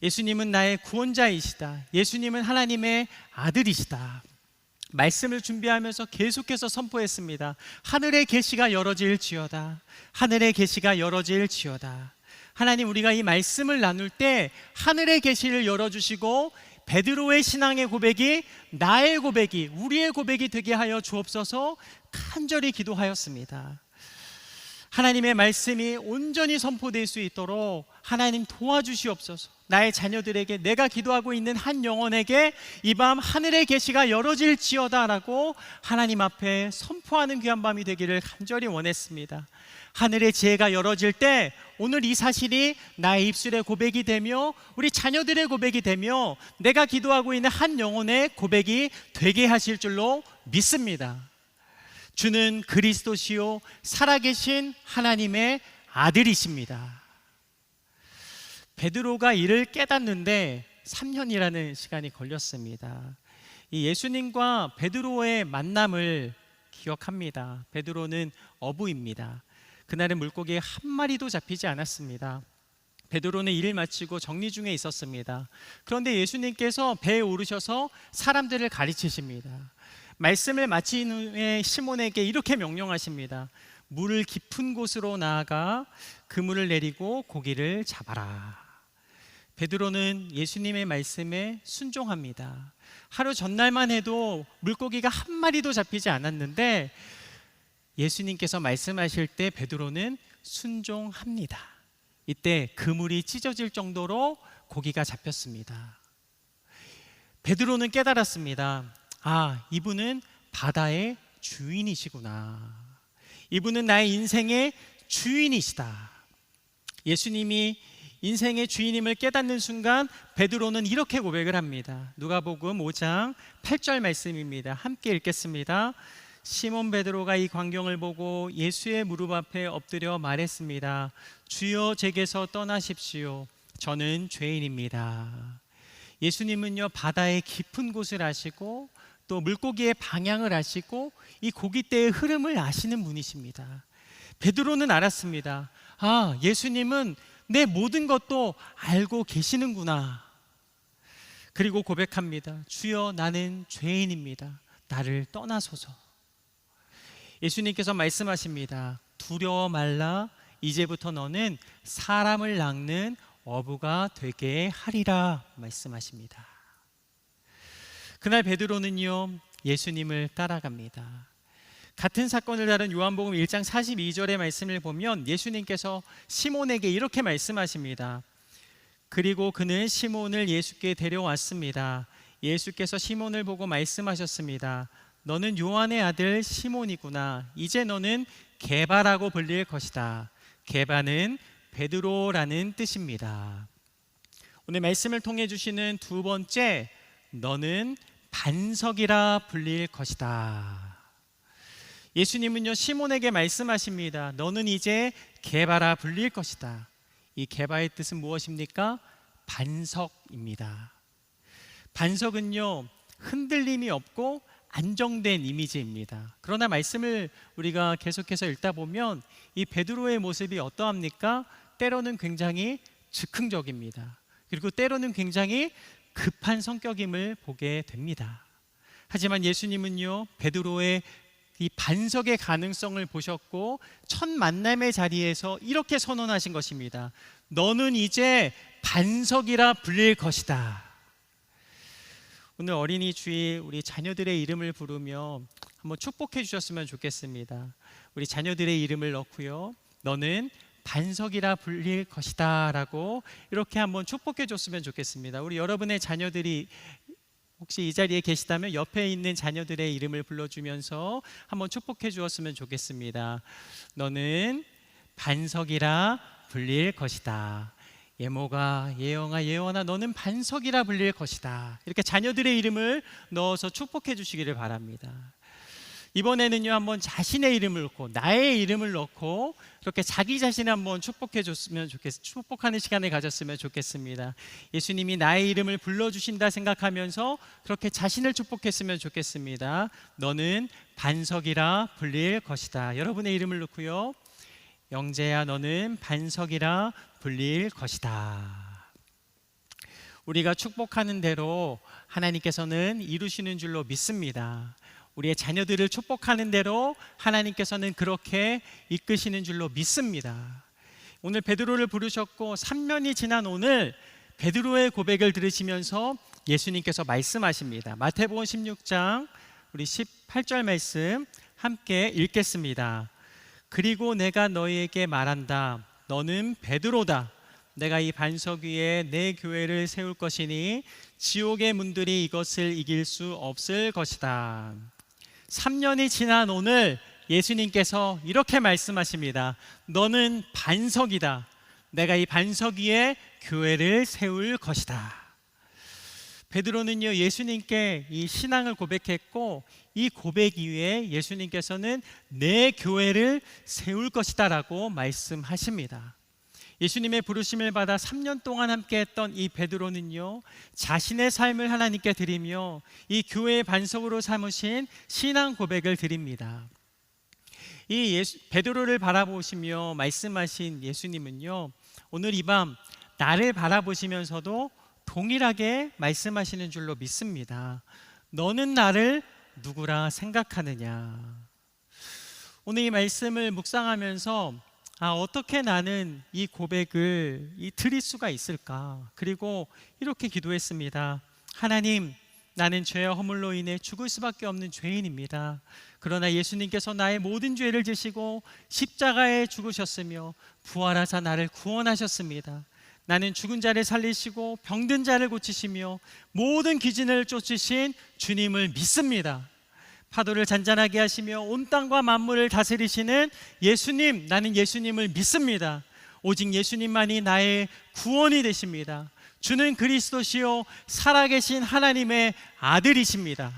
Speaker 4: 예수님은 나의 구원자이시다. 예수님은 하나님의 아들이시다. 말씀을 준비하면서 계속해서 선포했습니다. 하늘의 계시가 열어질지어다. 하늘의 계시가 열어질지어다. 하나님, 우리가 이 말씀을 나눌 때 하늘의 계시를 열어주시고 베드로의 신앙의 고백이 나의 고백이, 우리의 고백이 되게 하여 주옵소서 간절히 기도하였습니다. 하나님의 말씀이 온전히 선포될 수 있도록 하나님 도와주시옵소서. 나의 자녀들에게, 내가 기도하고 있는 한 영혼에게 이 밤 하늘의 계시가 열어질지어다 라고 하나님 앞에 선포하는 귀한 밤이 되기를 간절히 원했습니다. 하늘의 지혜가 열어질 때 오늘 이 사실이 나의 입술의 고백이 되며 우리 자녀들의 고백이 되며 내가 기도하고 있는 한 영혼의 고백이 되게 하실 줄로 믿습니다. 주는 그리스도시요 살아계신 하나님의 아들이십니다. 베드로가 이를 깨닫는데 3년이라는 시간이 걸렸습니다. 이 예수님과 베드로의 만남을 기억합니다. 베드로는 어부입니다. 그날은 물고기 한 마리도 잡히지 않았습니다. 베드로는 일을 마치고 정리 중에 있었습니다. 그런데 예수님께서 배에 오르셔서 사람들을 가르치십니다. 말씀을 마친 후에 시몬에게 이렇게 명령하십니다. 물을 깊은 곳으로 나아가 그물을 내리고 고기를 잡아라. 베드로는 예수님의 말씀에 순종합니다. 하루 전날만 해도 물고기가 한 마리도 잡히지 않았는데 예수님께서 말씀하실 때 베드로는 순종합니다. 이때 그물이 찢어질 정도로 고기가 잡혔습니다. 베드로는 깨달았습니다. 아, 이분은 바다의 주인이시구나. 이분은 나의 인생의 주인이시다. 예수님이 인생의 주인임을 깨닫는 순간 베드로는 이렇게 고백을 합니다. 누가복음 5장 8절 말씀입니다. 함께 읽겠습니다. 시몬 베드로가 이 광경을 보고 예수의 무릎 앞에 엎드려 말했습니다. 주여, 제게서 떠나십시오. 저는 죄인입니다. 예수님은요, 바다의 깊은 곳을 아시고 또 물고기의 방향을 아시고 이 고깃대의 흐름을 아시는 분이십니다. 베드로는 알았습니다. 아, 예수님은 내 모든 것도 알고 계시는구나. 그리고 고백합니다. 주여, 나는 죄인입니다. 나를 떠나소서. 예수님께서 말씀하십니다. 두려워 말라. 이제부터 너는 사람을 낚는 어부가 되게 하리라 말씀하십니다. 그날 베드로는요, 예수님을 따라갑니다. 같은 사건을 다룬 요한복음 1장 42절의 말씀을 보면 예수님께서 시몬에게 이렇게 말씀하십니다. 그리고 그는 시몬을 예수께 데려왔습니다. 예수께서 시몬을 보고 말씀하셨습니다. 너는 요한의 아들 시몬이구나. 이제 너는 게바라고 불릴 것이다. 게바는 베드로라는 뜻입니다. 오늘 말씀을 통해 주시는 두 번째, 너는 반석이라 불릴 것이다. 예수님은요, 시몬에게 말씀하십니다. 너는 이제 게바라 불릴 것이다. 이 게바의 뜻은 무엇입니까? 반석입니다. 반석은요, 흔들림이 없고 안정된 이미지입니다. 그러나 말씀을 우리가 계속해서 읽다 보면 이 베드로의 모습이 어떠합니까? 때로는 굉장히 즉흥적입니다. 그리고 때로는 굉장히 급한 성격임을 보게 됩니다. 하지만 예수님은요, 베드로의 이 반석의 가능성을 보셨고 첫 만남의 자리에서 이렇게 선언하신 것입니다. 너는 이제 반석이라 불릴 것이다. 오늘 어린이 주일 우리 자녀들의 이름을 부르며 한번 축복해 주셨으면 좋겠습니다. 우리 자녀들의 이름을 넣고요, 너는 반석이라 불릴 것이다 라고 이렇게 한번 축복해 줬으면 좋겠습니다. 우리 여러분의 자녀들이 혹시 이 자리에 계시다면 옆에 있는 자녀들의 이름을 불러주면서 한번 축복해 주었으면 좋겠습니다. 너는 반석이라 불릴 것이다. 예모가, 예영아, 예원아 너는 반석이라 불릴 것이다. 이렇게 자녀들의 이름을 넣어서 축복해 주시기를 바랍니다. 이번에는요, 한번 자신의 이름을 넣고 나의 이름을 넣고 이렇게 자기 자신을 한번 축복하는 시간을 가졌으면 좋겠습니다. 예수님이 나의 이름을 불러주신다 생각하면서 그렇게 자신을 축복했으면 좋겠습니다. 너는 반석이라 불릴 것이다. 여러분의 이름을 넣고요, 영재야 너는 반석이라 불릴 것이다. 우리가 축복하는 대로 하나님께서는 이루시는 줄로 믿습니다. 우리의 자녀들을 축복하는 대로 하나님께서는 그렇게 이끄시는 줄로 믿습니다. 오늘 베드로를 부르셨고 3년이 지난 오늘 베드로의 고백을 들으시면서 예수님께서 말씀하십니다. 마태복음 16장 우리 18절 말씀 함께 읽겠습니다. 그리고 내가 너희에게 말한다. 너는 베드로다. 내가 이 반석 위에 내 교회를 세울 것이니 지옥의 문들이 이것을 이길 수 없을 것이다. 3년이 지난 오늘 예수님께서 이렇게 말씀하십니다. 너는 반석이다. 내가 이 반석 위에 교회를 세울 것이다. 베드로는요, 예수님께 이 신앙을 고백했고 이 고백 이후에 예수님께서는 내 교회를 세울 것이다 라고 말씀하십니다. 예수님의 부르심을 받아 3년 동안 함께했던 이 베드로는요, 자신의 삶을 하나님께 드리며 이 교회의 반석으로 삼으신 신앙 고백을 드립니다. 이 베드로를 바라보시며 말씀하신 예수님은요, 오늘 이 밤 나를 바라보시면서도 동일하게 말씀하시는 줄로 믿습니다. 너는 나를 누구라 생각하느냐. 오늘 이 말씀을 묵상하면서 어떻게 나는 이 고백을 드릴 수가 있을까? 그리고 이렇게 기도했습니다. 하나님, 나는 죄와 허물로 인해 죽을 수밖에 없는 죄인입니다. 그러나 예수님께서 나의 모든 죄를 지시고 십자가에 죽으셨으며 부활하사 나를 구원하셨습니다. 나는 죽은 자를 살리시고 병든 자를 고치시며 모든 기진을 쫓으신 주님을 믿습니다. 파도를 잔잔하게 하시며 온 땅과 만물을 다스리시는 예수님, 나는 예수님을 믿습니다. 오직 예수님만이 나의 구원이 되십니다. 주는 그리스도시요 살아계신 하나님의 아들이십니다.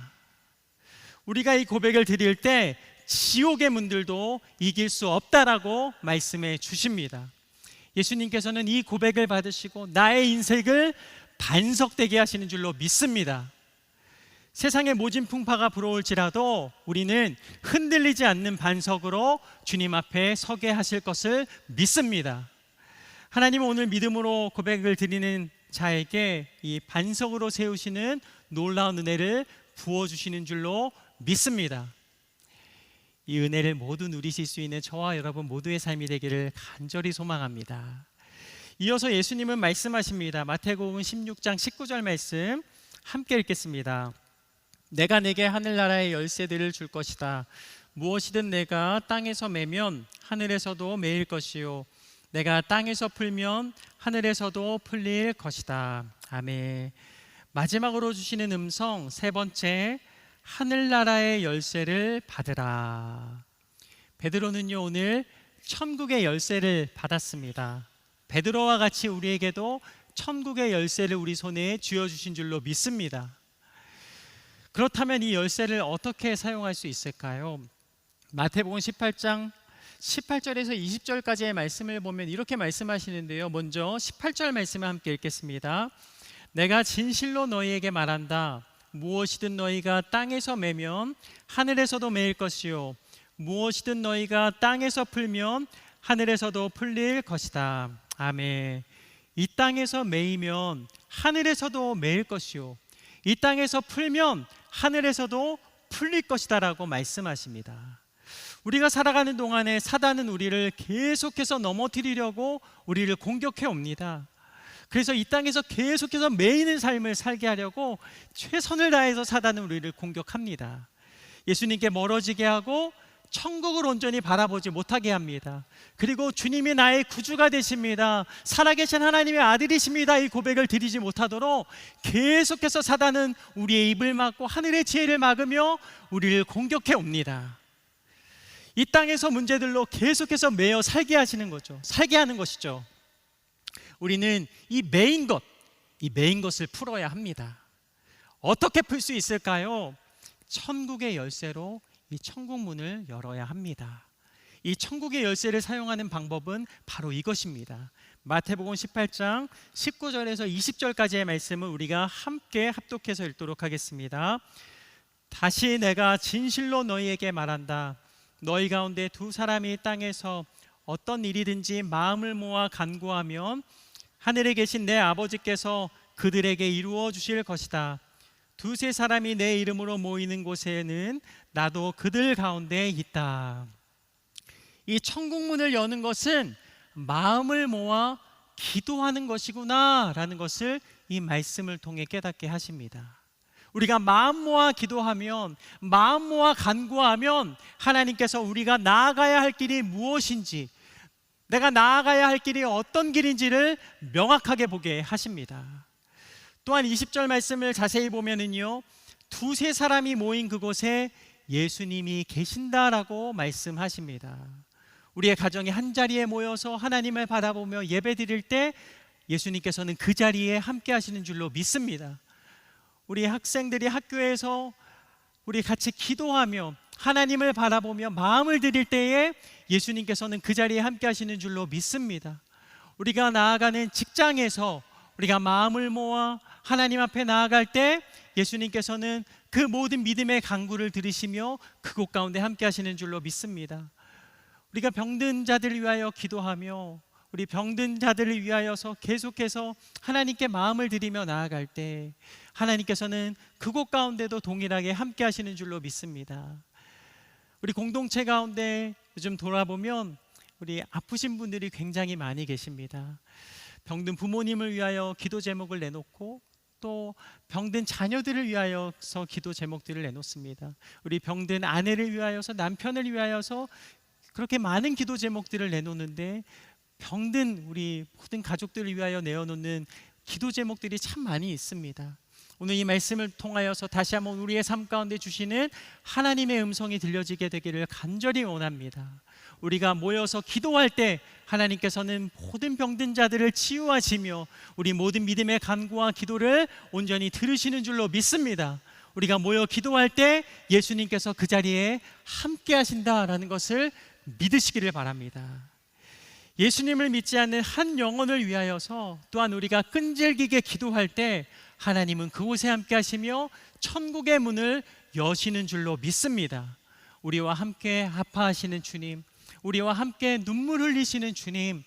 Speaker 4: 우리가 이 고백을 드릴 때 지옥의 문들도 이길 수 없다라고 말씀해 주십니다. 예수님께서는 이 고백을 받으시고 나의 인생을 반석되게 하시는 줄로 믿습니다. 세상의 모진 풍파가 불어올지라도 우리는 흔들리지 않는 반석으로 주님 앞에 서게 하실 것을 믿습니다. 하나님은 오늘 믿음으로 고백을 드리는 자에게 이 반석으로 세우시는 놀라운 은혜를 부어주시는 줄로 믿습니다. 이 은혜를 모두 누리실 수 있는 저와 여러분 모두의 삶이 되기를 간절히 소망합니다. 이어서 예수님은 말씀하십니다. 마태복음 16장 19절 말씀 함께 읽겠습니다. 내가 내게 하늘나라의 열쇠들을 줄 것이다. 무엇이든 내가 땅에서 매면 하늘에서도 매일 것이요 내가 땅에서 풀면 하늘에서도 풀릴 것이다. 아멘. 마지막으로 주시는 음성 세 번째, 하늘나라의 열쇠를 받으라. 베드로는요, 오늘 천국의 열쇠를 받았습니다. 베드로와 같이 우리에게도 천국의 열쇠를 우리 손에 쥐어주신 줄로 믿습니다. 그렇다면 이 열쇠를 어떻게 사용할 수 있을까요? 마태복음 18장 18절에서 20절까지의 말씀을 보면 이렇게 말씀하시는데요. 먼저 18절 말씀을 함께 읽겠습니다. 내가 진실로 너희에게 말한다. 무엇이든 너희가 땅에서 매면 하늘에서도 매일 것이요 무엇이든 너희가 땅에서 풀면 하늘에서도 풀릴 것이다. 아멘. 이 땅에서 매이면 하늘에서도 매일 것이요 이 땅에서 풀면 하늘에서도 풀릴 것이다 라고 말씀하십니다. 우리가 살아가는 동안에 사단은 우리를 계속해서 넘어뜨리려고 우리를 공격해 옵니다. 그래서 이 땅에서 계속해서 매이는 삶을 살게 하려고 최선을 다해서 사단은 우리를 공격합니다. 예수님께 멀어지게 하고 천국을 온전히 바라보지 못하게 합니다. 그리고 주님이 나의 구주가 되십니다. 살아계신 하나님의 아들이십니다. 이 고백을 드리지 못하도록 계속해서 사단은 우리의 입을 막고 하늘의 지혜를 막으며 우리를 공격해 옵니다. 이 땅에서 문제들로 계속해서 매여 살게 하시는 거죠. 살게 하는 것이죠. 우리는 이 메인 것을 풀어야 합니다. 어떻게 풀 수 있을까요? 천국의 열쇠로 이 천국 문을 열어야 합니다. 이 천국의 열쇠를 사용하는 방법은 바로 이것입니다. 마태복음 18장 19절에서 20절까지의 말씀을 우리가 함께 합독해서 읽도록 하겠습니다. 다시 내가 진실로 너희에게 말한다. 너희 가운데 두 사람이 땅에서 어떤 일이든지 마음을 모아 간구하면 하늘에 계신 내 아버지께서 그들에게 이루어 주실 것이다. 두세 사람이 내 이름으로 모이는 곳에는 나도 그들 가운데 있다. 이 천국문을 여는 것은 마음을 모아 기도하는 것이구나 라는 것을 이 말씀을 통해 깨닫게 하십니다. 우리가 마음 모아 기도하면, 마음 모아 간구하면 하나님께서 우리가 나아가야 할 길이 무엇인지, 내가 나아가야 할 길이 어떤 길인지를 명확하게 보게 하십니다. 또한 20절 말씀을 자세히 보면은요, 두세 사람이 모인 그곳에 예수님이 계신다라고 말씀하십니다. 우리의 가정이 한 자리에 모여서 하나님을 바라보며 예배드릴 때 예수님께서는 그 자리에 함께 하시는 줄로 믿습니다. 우리 학생들이 학교에서 우리 같이 기도하며 하나님을 바라보며 마음을 드릴 때에 예수님께서는 그 자리에 함께 하시는 줄로 믿습니다. 우리가 나아가는 직장에서 우리가 마음을 모아 하나님 앞에 나아갈 때 예수님께서는 그 모든 믿음의 간구를 들으시며 그곳 가운데 함께 하시는 줄로 믿습니다. 우리가 병든 자들을 위하여 기도하며 우리 병든 자들을 위하여서 계속해서 하나님께 마음을 드리며 나아갈 때 하나님께서는 그곳 가운데도 동일하게 함께 하시는 줄로 믿습니다. 우리 공동체 가운데 요즘 돌아보면 우리 아프신 분들이 굉장히 많이 계십니다. 병든 부모님을 위하여 기도 제목을 내놓고 또 병든 자녀들을 위하여서 기도 제목들을 내놓습니다. 우리 병든 아내를 위하여서, 남편을 위하여서 그렇게 많은 기도 제목들을 내놓는데 병든 우리 모든 가족들을 위하여 내어놓는 기도 제목들이 참 많이 있습니다. 오늘 이 말씀을 통하여서 다시 한번 우리의 삶 가운데 주시는 하나님의 음성이 들려지게 되기를 간절히 원합니다. 우리가 모여서 기도할 때 하나님께서는 모든 병든 자들을 치유하시며 우리 모든 믿음의 간구와 기도를 온전히 들으시는 줄로 믿습니다. 우리가 모여 기도할 때 예수님께서 그 자리에 함께 하신다라는 것을 믿으시기를 바랍니다. 예수님을 믿지 않는 한 영혼을 위하여서 또한 우리가 끈질기게 기도할 때 하나님은 그곳에 함께 하시며 천국의 문을 여시는 줄로 믿습니다. 우리와 함께 아파하시는 주님, 우리와 함께 눈물 흘리시는 주님,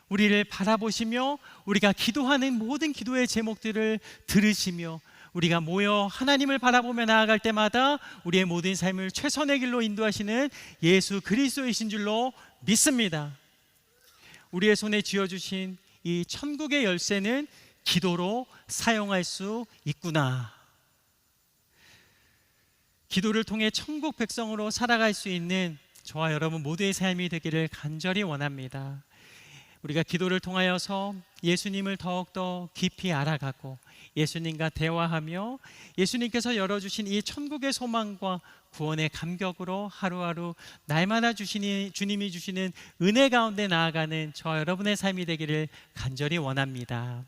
Speaker 4: 우리를 바라보시며 우리가 기도하는 모든 기도의 제목들을 들으시며 우리가 모여 하나님을 바라보며 나아갈 때마다 우리의 모든 삶을 최선의 길로 인도하시는 예수 그리스도이신 줄로 믿습니다. 우리의 손에 쥐어주신 이 천국의 열쇠는 기도로 사용할 수 있구나. 기도를 통해 천국 백성으로 살아갈 수 있는 저와 여러분 모두의 삶이 되기를 간절히 원합니다. 우리가 기도를 통하여서 예수님을 더욱더 깊이 알아가고 예수님과 대화하며 예수님께서 열어주신 이 천국의 소망과 구원의 감격으로 하루하루 날마다 주님이 주시는 은혜 가운데 나아가는 저와 여러분의 삶이 되기를 간절히 원합니다.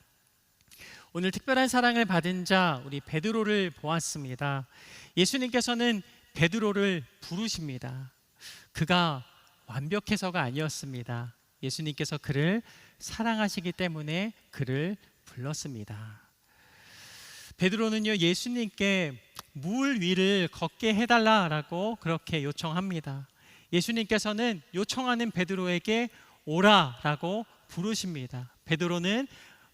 Speaker 4: 오늘 특별한 사랑을 받은 자 우리 베드로를 보았습니다. 예수님께서는 베드로를 부르십니다. 그가 완벽해서가 아니었습니다. 예수님께서 그를 사랑하시기 때문에 그를 불렀습니다. 베드로는요, 예수님께 물 위를 걷게 해달라라고 그렇게 요청합니다. 예수님께서는 요청하는 베드로에게 오라라고 부르십니다. 베드로는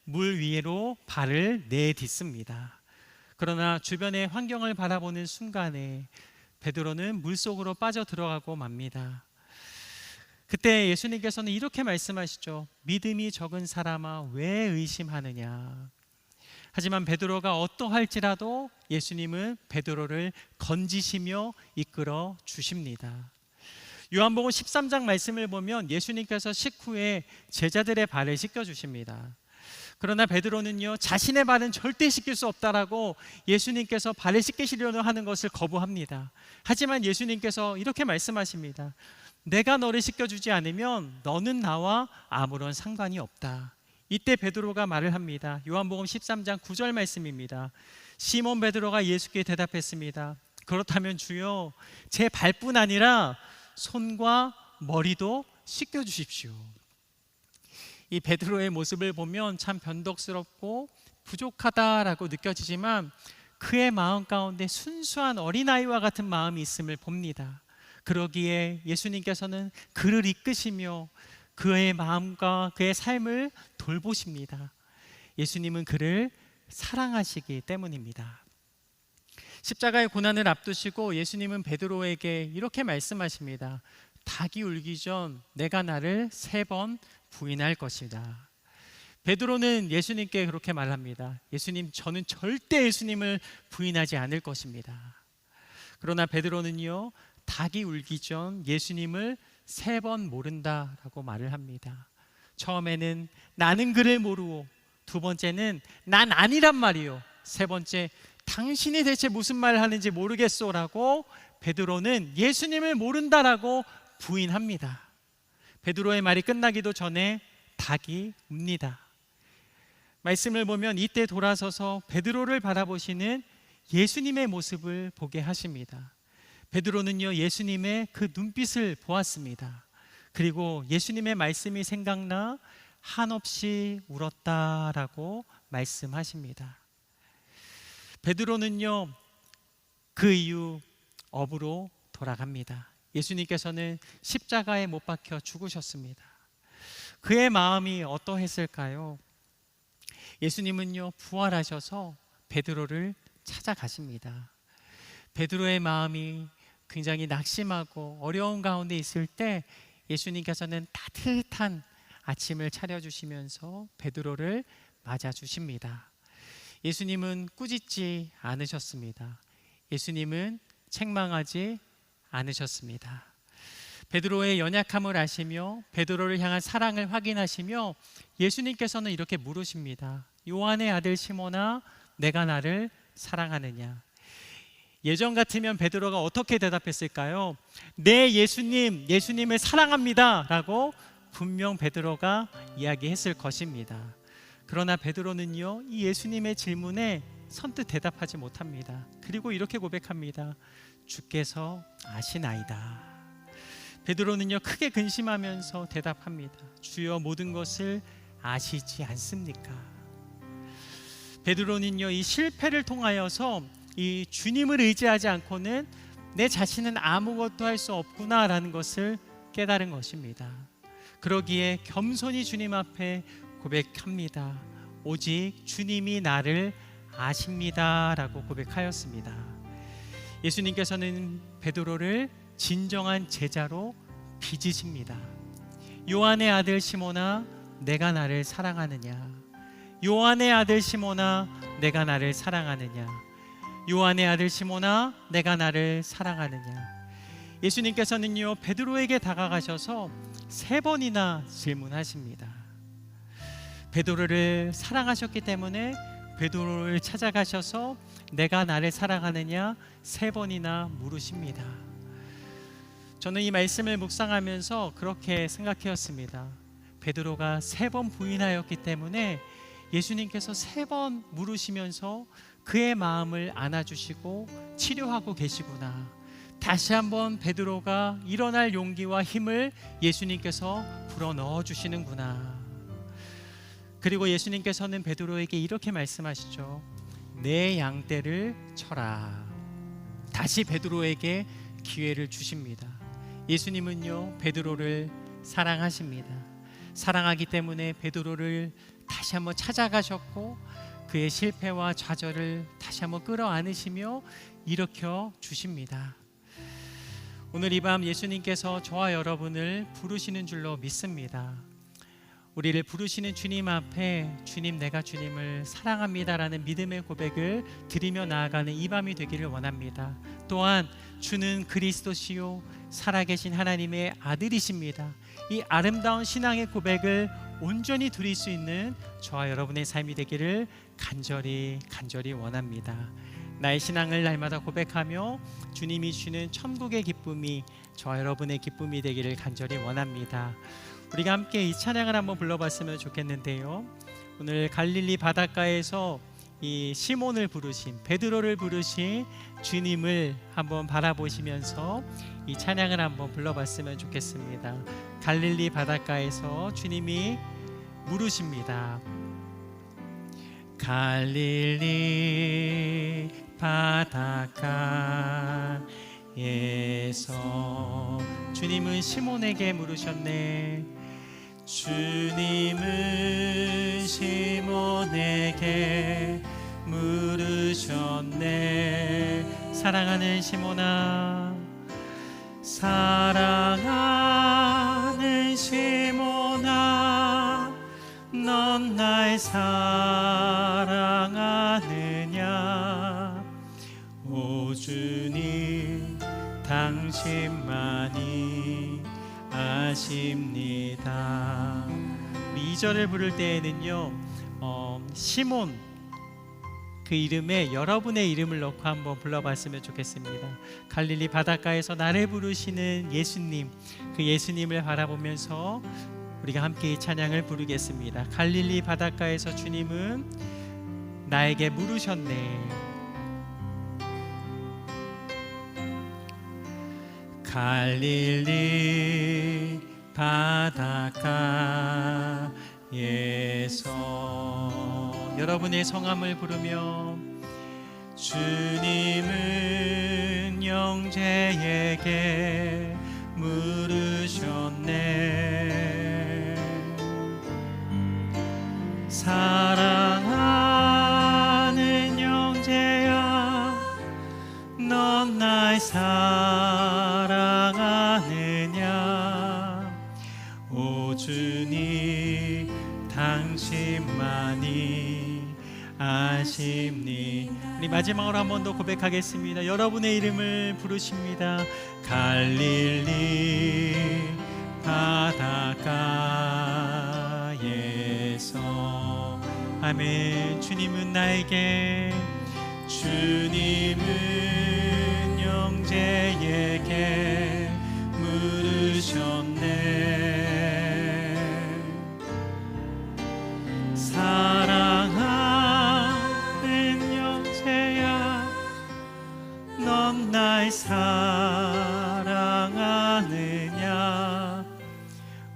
Speaker 4: 물 위로 발을 내딛습니다. 그러나 주변의 환경을 바라보는 순간에 베드로는 물속으로 빠져 들어가고 맙니다. 그때 예수님께서는 이렇게 말씀하시죠. 믿음이 적은 사람아 왜 의심하느냐. 하지만 베드로가 어떠할지라도 예수님은 베드로를 건지시며 이끌어 주십니다. 요한복음 13장 말씀을 보면 예수님께서 식후에 제자들의 발을 씻겨 주십니다. 그러나 베드로는요, 자신의 발은 절대 씻길 수 없다라고 예수님께서 발을 씻기시려고 하는 것을 거부합니다. 하지만 예수님께서 이렇게 말씀하십니다. 내가 너를 씻겨주지 않으면 너는 나와 아무런 상관이 없다. 이때 베드로가 말을 합니다. 요한복음 13장 9절 말씀입니다. 시몬 베드로가 예수께 대답했습니다. 그렇다면 주여, 제 발뿐 아니라 손과 머리도 씻겨 주십시오. 이 베드로의 모습을 보면 참 변덕스럽고 부족하다라고 느껴지지만 그의 마음 가운데 순수한 어린아이와 같은 마음이 있음을 봅니다. 그러기에 예수님께서는 그를 이끄시며 그의 마음과 그의 삶을 돌보십니다. 예수님은 그를 사랑하시기 때문입니다. 십자가의 고난을 앞두시고 예수님은 베드로에게 이렇게 말씀하십니다. 닭이 울기 전 내가 나를 3번 부인할 것이다. 베드로는 예수님께 그렇게 말합니다. 예수님, 저는 절대 예수님을 부인하지 않을 것입니다. 그러나 베드로는요, 닭이 울기 전 예수님을 3번 모른다라고 말을 합니다. 처음에는 나는 그를 모르고, 두 번째는 난 아니란 말이요, 세 번째 당신이 대체 무슨 말을 하는지 모르겠소라고 베드로는 예수님을 모른다라고 부인합니다. 베드로의 말이 끝나기도 전에 닭이 웁니다. 말씀을 보면 이때 돌아서서 베드로를 바라보시는 예수님의 모습을 보게 하십니다. 베드로는요, 예수님의 그 눈빛을 보았습니다. 그리고 예수님의 말씀이 생각나 한없이 울었다라고 말씀하십니다. 베드로는요, 그 이후 업으로 돌아갑니다. 예수님께서는 십자가에 못 박혀 죽으셨습니다. 그의 마음이 어떠했을까요? 예수님은요, 부활하셔서 베드로를 찾아가십니다. 베드로의 마음이 굉장히 낙심하고 어려운 가운데 있을 때 예수님께서는 따뜻한 아침을 차려주시면서 베드로를 맞아주십니다. 예수님은 꾸짖지 않으셨습니다. 예수님은 책망하지 않으셨습니다. 베드로의 연약함을 아시며 베드로를 향한 사랑을 확인하시며 예수님께서는 이렇게 물으십니다. 요한의 아들 시몬아, 내가 나를 사랑하느냐? 예전 같으면 베드로가 어떻게 대답했을까요? 네, 예수님, 예수님을 사랑합니다 라고 분명 베드로가 이야기했을 것입니다. 그러나 베드로는요, 이 예수님의 질문에 선뜻 대답하지 못합니다. 그리고 이렇게 고백합니다. 주께서 아시나이다. 베드로는요, 크게 근심하면서 대답합니다. 주여, 모든 것을 아시지 않습니까? 베드로는요, 이 실패를 통하여서 이 주님을 의지하지 않고는 내 자신은 아무것도 할 수 없구나라는 것을 깨달은 것입니다. 그러기에 겸손히 주님 앞에 고백합니다. 오직 주님이 나를 아십니다라고 고백하였습니다. 예수님께서는 베드로를 진정한 제자로 빚으십니다. 요한의 아들 시몬아, 내가 나를 사랑하느냐? 요한의 아들 시몬아, 내가 나를 사랑하느냐? 요한의 아들 시몬아, 내가 나를 사랑하느냐? 예수님께서는요, 베드로에게 다가가셔서 3번이나 질문하십니다. 베드로를 사랑하셨기 때문에 베드로를 찾아가셔서 내가 나를 사랑하느냐 3번이나 물으십니다. 저는 이 말씀을 묵상하면서 그렇게 생각하였습니다. 베드로가 3번 부인하였기 때문에 예수님께서 3번 물으시면서 그의 마음을 안아주시고 치료하고 계시구나. 다시 한번 베드로가 일어날 용기와 힘을 예수님께서 불어넣어 주시는구나. 그리고 예수님께서는 베드로에게 이렇게 말씀하시죠. 내 양떼를 쳐라. 다시 베드로에게 기회를 주십니다. 예수님은요, 베드로를 사랑하십니다. 사랑하기 때문에 베드로를 다시 한번 찾아가셨고 그의 실패와 좌절을 다시 한번 끌어안으시며 일으켜 주십니다. 오늘 이 밤 예수님께서 저와 여러분을 부르시는 줄로 믿습니다. 우리를 부르시는 주님 앞에 주님, 내가 주님을 사랑합니다라는 믿음의 고백을 드리며 나아가는 이 밤이 되기를 원합니다. 또한 주는 그리스도시요 살아계신 하나님의 아들이십니다. 이 아름다운 신앙의 고백을 온전히 드릴 수 있는 저와 여러분의 삶이 되기를 간절히 원합니다. 나의 신앙을 날마다 고백하며 주님이 주는 천국의 기쁨이 저와 여러분의 기쁨이 되기를 간절히 원합니다. 우리가 함께 이 찬양을 한번 불러봤으면 좋겠는데요. 오늘 갈릴리 바닷가에서 이 시몬을 부르신, 베드로를 부르신 주님을 한번 바라보시면서 이 찬양을 한번 불러봤으면 좋겠습니다. 갈릴리 바닷가에서 주님이 물으십니다. 갈릴리 바닷가에서 주님은 시몬에게 물으셨네. 주님은 시몬에게 물으셨네. 사랑하는 시몬아, 사랑하는 시몬아, 넌 날 사랑하느냐. 오 주님, 당신만이 아십니다. 우리 2절을 부를 때에는요, 시몬 그 이름에 여러분의 이름을 넣고 한번 불러봤으면 좋겠습니다. 갈릴리 바닷가에서 나를 부르시는 예수님, 그 예수님을 바라보면서 우리가 함께 이 찬양을 부르겠습니다. 갈릴리 바닷가에서 주님은 나에게 물으셨네. 갈릴리 바닷가에서 여러분의 성함을 부르며 주님은 형제에게 물으셨네. 사랑하는 형제야, 넌 날 사랑하느냐. 오 주님, 당신만이 아십니. 우리 마지막으로 한 번 더 고백하겠습니다. 여러분의 이름을 부르십니다. 갈릴리 바닷가에서. 아멘. 주님은 나에게, 주님은 형제에게 물으셨네. 사랑하는 형제야, 넌 날 사랑하느냐.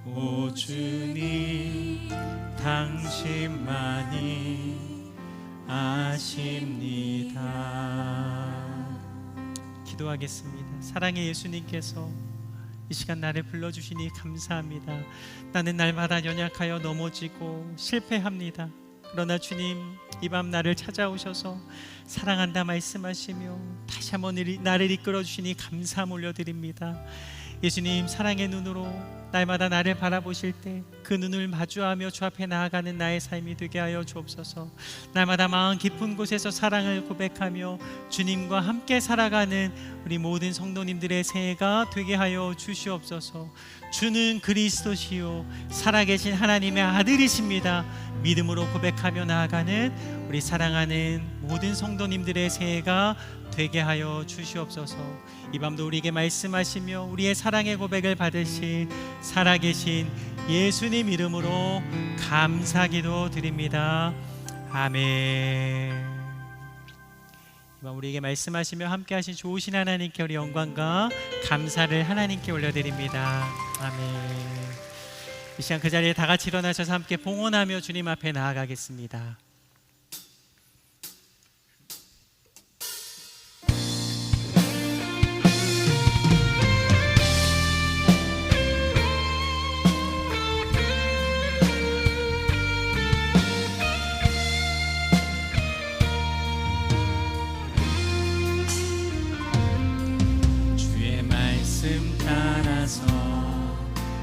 Speaker 4: 오 주님, 당신만이 아십니다. 기도하겠습니다. 사랑의 예수님께서 이 시간 나를 불러주시니 감사합니다. 나는 날마다 연약하여 넘어지고 실패합니다. 그러나 주님, 이 밤 나를 찾아오셔서 사랑한다 말씀하시며 다시 한번 나를 이끌어 주시니 감사함 올려드립니다. 예수님, 사랑의 눈으로 날마다 나를 바라보실 때 그 눈을 마주하며 주 앞에 나아가는 나의 삶이 되게 하여 주옵소서. 날마다 마음 깊은 곳에서 사랑을 고백하며 주님과 함께 살아가는 우리 모든 성도님들의 새해가 되게 하여 주시옵소서. 주는 그리스도시요 살아계신 하나님의 아들이십니다. 믿음으로 고백하며 나아가는 우리 사랑하는 모든 성도님들의 새해가 되게 하여 주시옵소서. 이 밤도 우리에게 말씀하시며 우리의 사랑의 고백을 받으신 살아계신 예수님 이름으로 감사기도 드립니다. 아멘. 이 밤 우리에게 말씀하시며 함께 하신 좋으신 하나님께 우리 영광과 감사를 하나님께 올려드립니다. 아멘. 이 시간 그 자리에 다 같이 일어나셔서 함께 봉헌하며 주님 앞에 나아가겠습니다.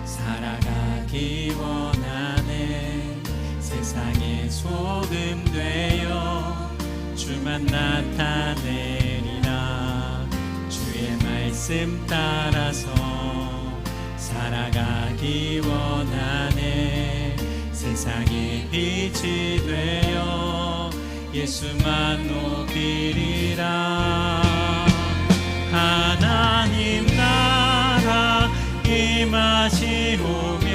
Speaker 4: 살아가기 원하네. 세상의 소금 되어 주만 나타내리라. 주의 말씀 따라서 살아가기 원하네. 세상의 빛이 되어 예수만 높이리라. 하나님 나라 임하시오며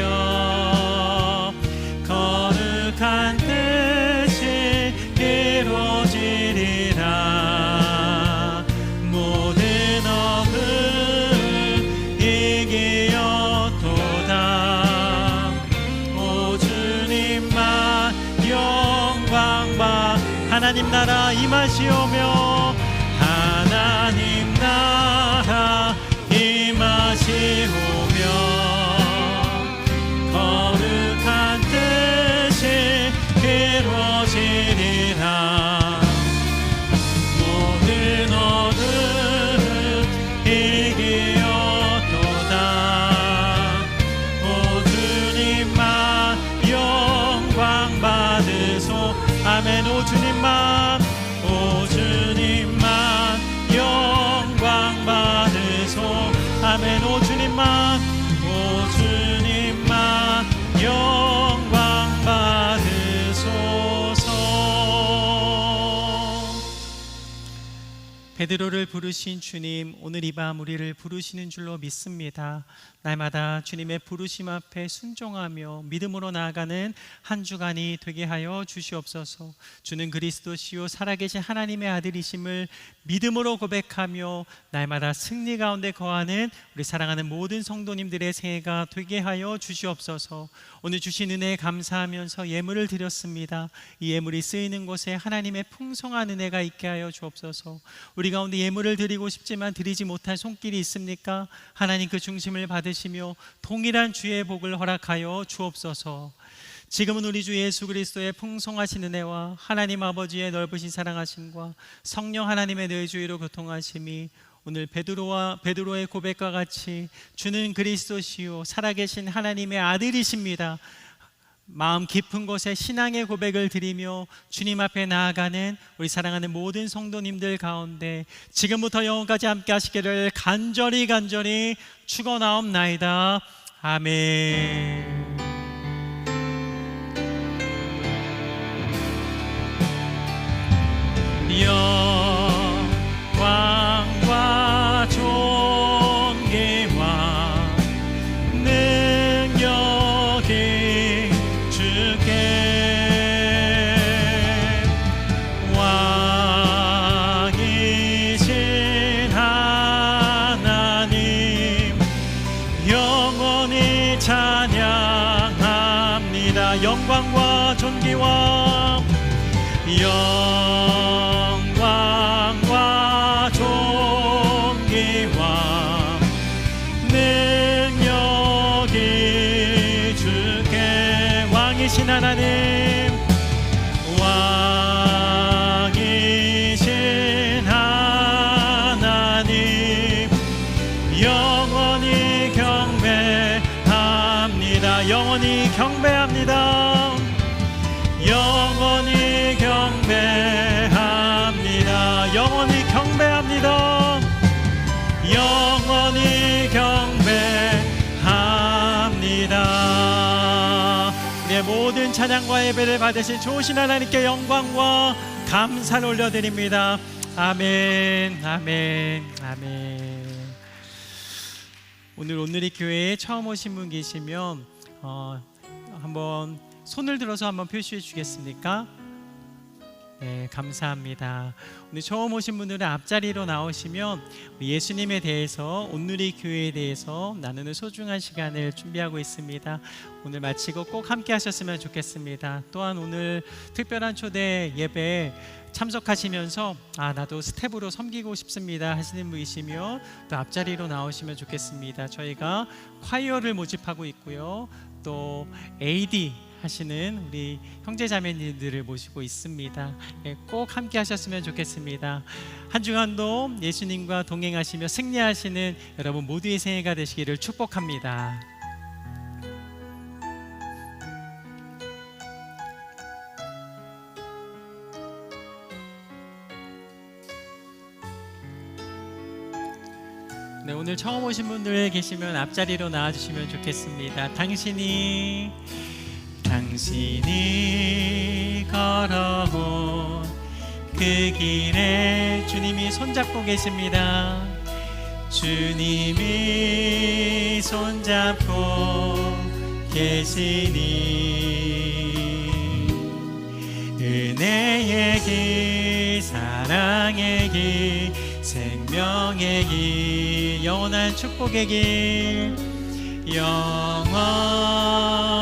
Speaker 4: 하나님 나라 임하시오며 하나님 나라 임하시오며 거룩한 뜻이 이루어지리라. 모든 어둠 이기었도다. 오 주님만 영광 받으소. 아멘. 오 주님만 영광 받으소. 아멘. 오 주님만 영광 받으소서. 베드로를 부르신 주님, 오늘 이 밤 우리를 부르시는 줄로 믿습니다. 날마다 주님의 부르심 앞에 순종하며 믿음으로 나아가는 한 주간이 되게 하여 주시옵소서. 주는 그리스도시요 살아계신 하나님의 아들이심을 믿음으로 고백하며 날마다 승리 가운데 거하는 우리 사랑하는 모든 성도님들의 새해가 되게 하여 주시옵소서. 오늘 주신 은혜에 감사하면서 예물을 드렸습니다. 이 예물이 쓰이는 곳에 하나님의 풍성한 은혜가 있게 하여 주옵소서. 우리 가운데 예물을 드리고 싶지만 드리지 못할 손길이 있습니까? 하나님 그 중심을 받으시며 동일한 주의 복을 허락하여 주옵소서. 지금은 우리 주 예수 그리스도의 풍성하신 은혜와 하나님 아버지의 넓으신 사랑하심과 성령 하나님의 내주의로 교통하심이 오늘 베드로의 고백과 같이 주는 그리스도시요 살아계신 하나님의 아들이십니다. 마음 깊은 곳에 신앙의 고백을 드리며 주님 앞에 나아가는 우리 사랑하는 모든 성도님들 가운데 지금부터 영원까지 함께 하시기를 간절히 축원하옵나이다. 아멘. 영광과 존귀와 능력이 주께 왕이신 하나님 영원히 찬양합니다. 영광과 존귀와 영광과 존귀와 능력이 주께 왕이신 하나님 왕이신 하나님 영원히 경배합니다. 영원히 경배합니다. 영원히 경배합니다. 영원히 경배합니다. 영원히 경배합니다. 우리의 모든 찬양과 예배를 받으신 좋으신 하나님께 영광과 감사를 올려드립니다. 아멘, 아멘, 아멘. 오늘이 교회에 처음 오신 분 계시면 한번 손을 들어서 한번 표시해 주겠습니까? 네, 감사합니다. 오늘 처음 오신 분들은 앞자리로 나오시면 예수님에 대해서, 온누리 교회에 대해서 나누는 소중한 시간을 준비하고 있습니다. 오늘 마치고 꼭 함께 하셨으면 좋겠습니다. 또한 오늘 특별한 초대 예배 참석하시면서 나도 스텝으로 섬기고 싶습니다 하시는 분이시며 또 앞자리로 나오시면 좋겠습니다. 저희가 콰이어를 모집하고 있고요. 또 AD 하시는 우리 형제자매님들을 모시고 있습니다. 꼭 함께 하셨으면 좋겠습니다. 한 주간도 예수님과 동행하시며 승리하시는 여러분 모두의 새해가 되시기를 축복합니다. 네, 오늘 처음 오신 분들 계시면 앞자리로 나와주시면 좋겠습니다. 당신이 걸어온 그 길에 주님이 손잡고 계십니다. 주님이 손잡고 계시니 은혜의 길, 사랑의 길, 생명의 길, 영원한 축복의 길, 영원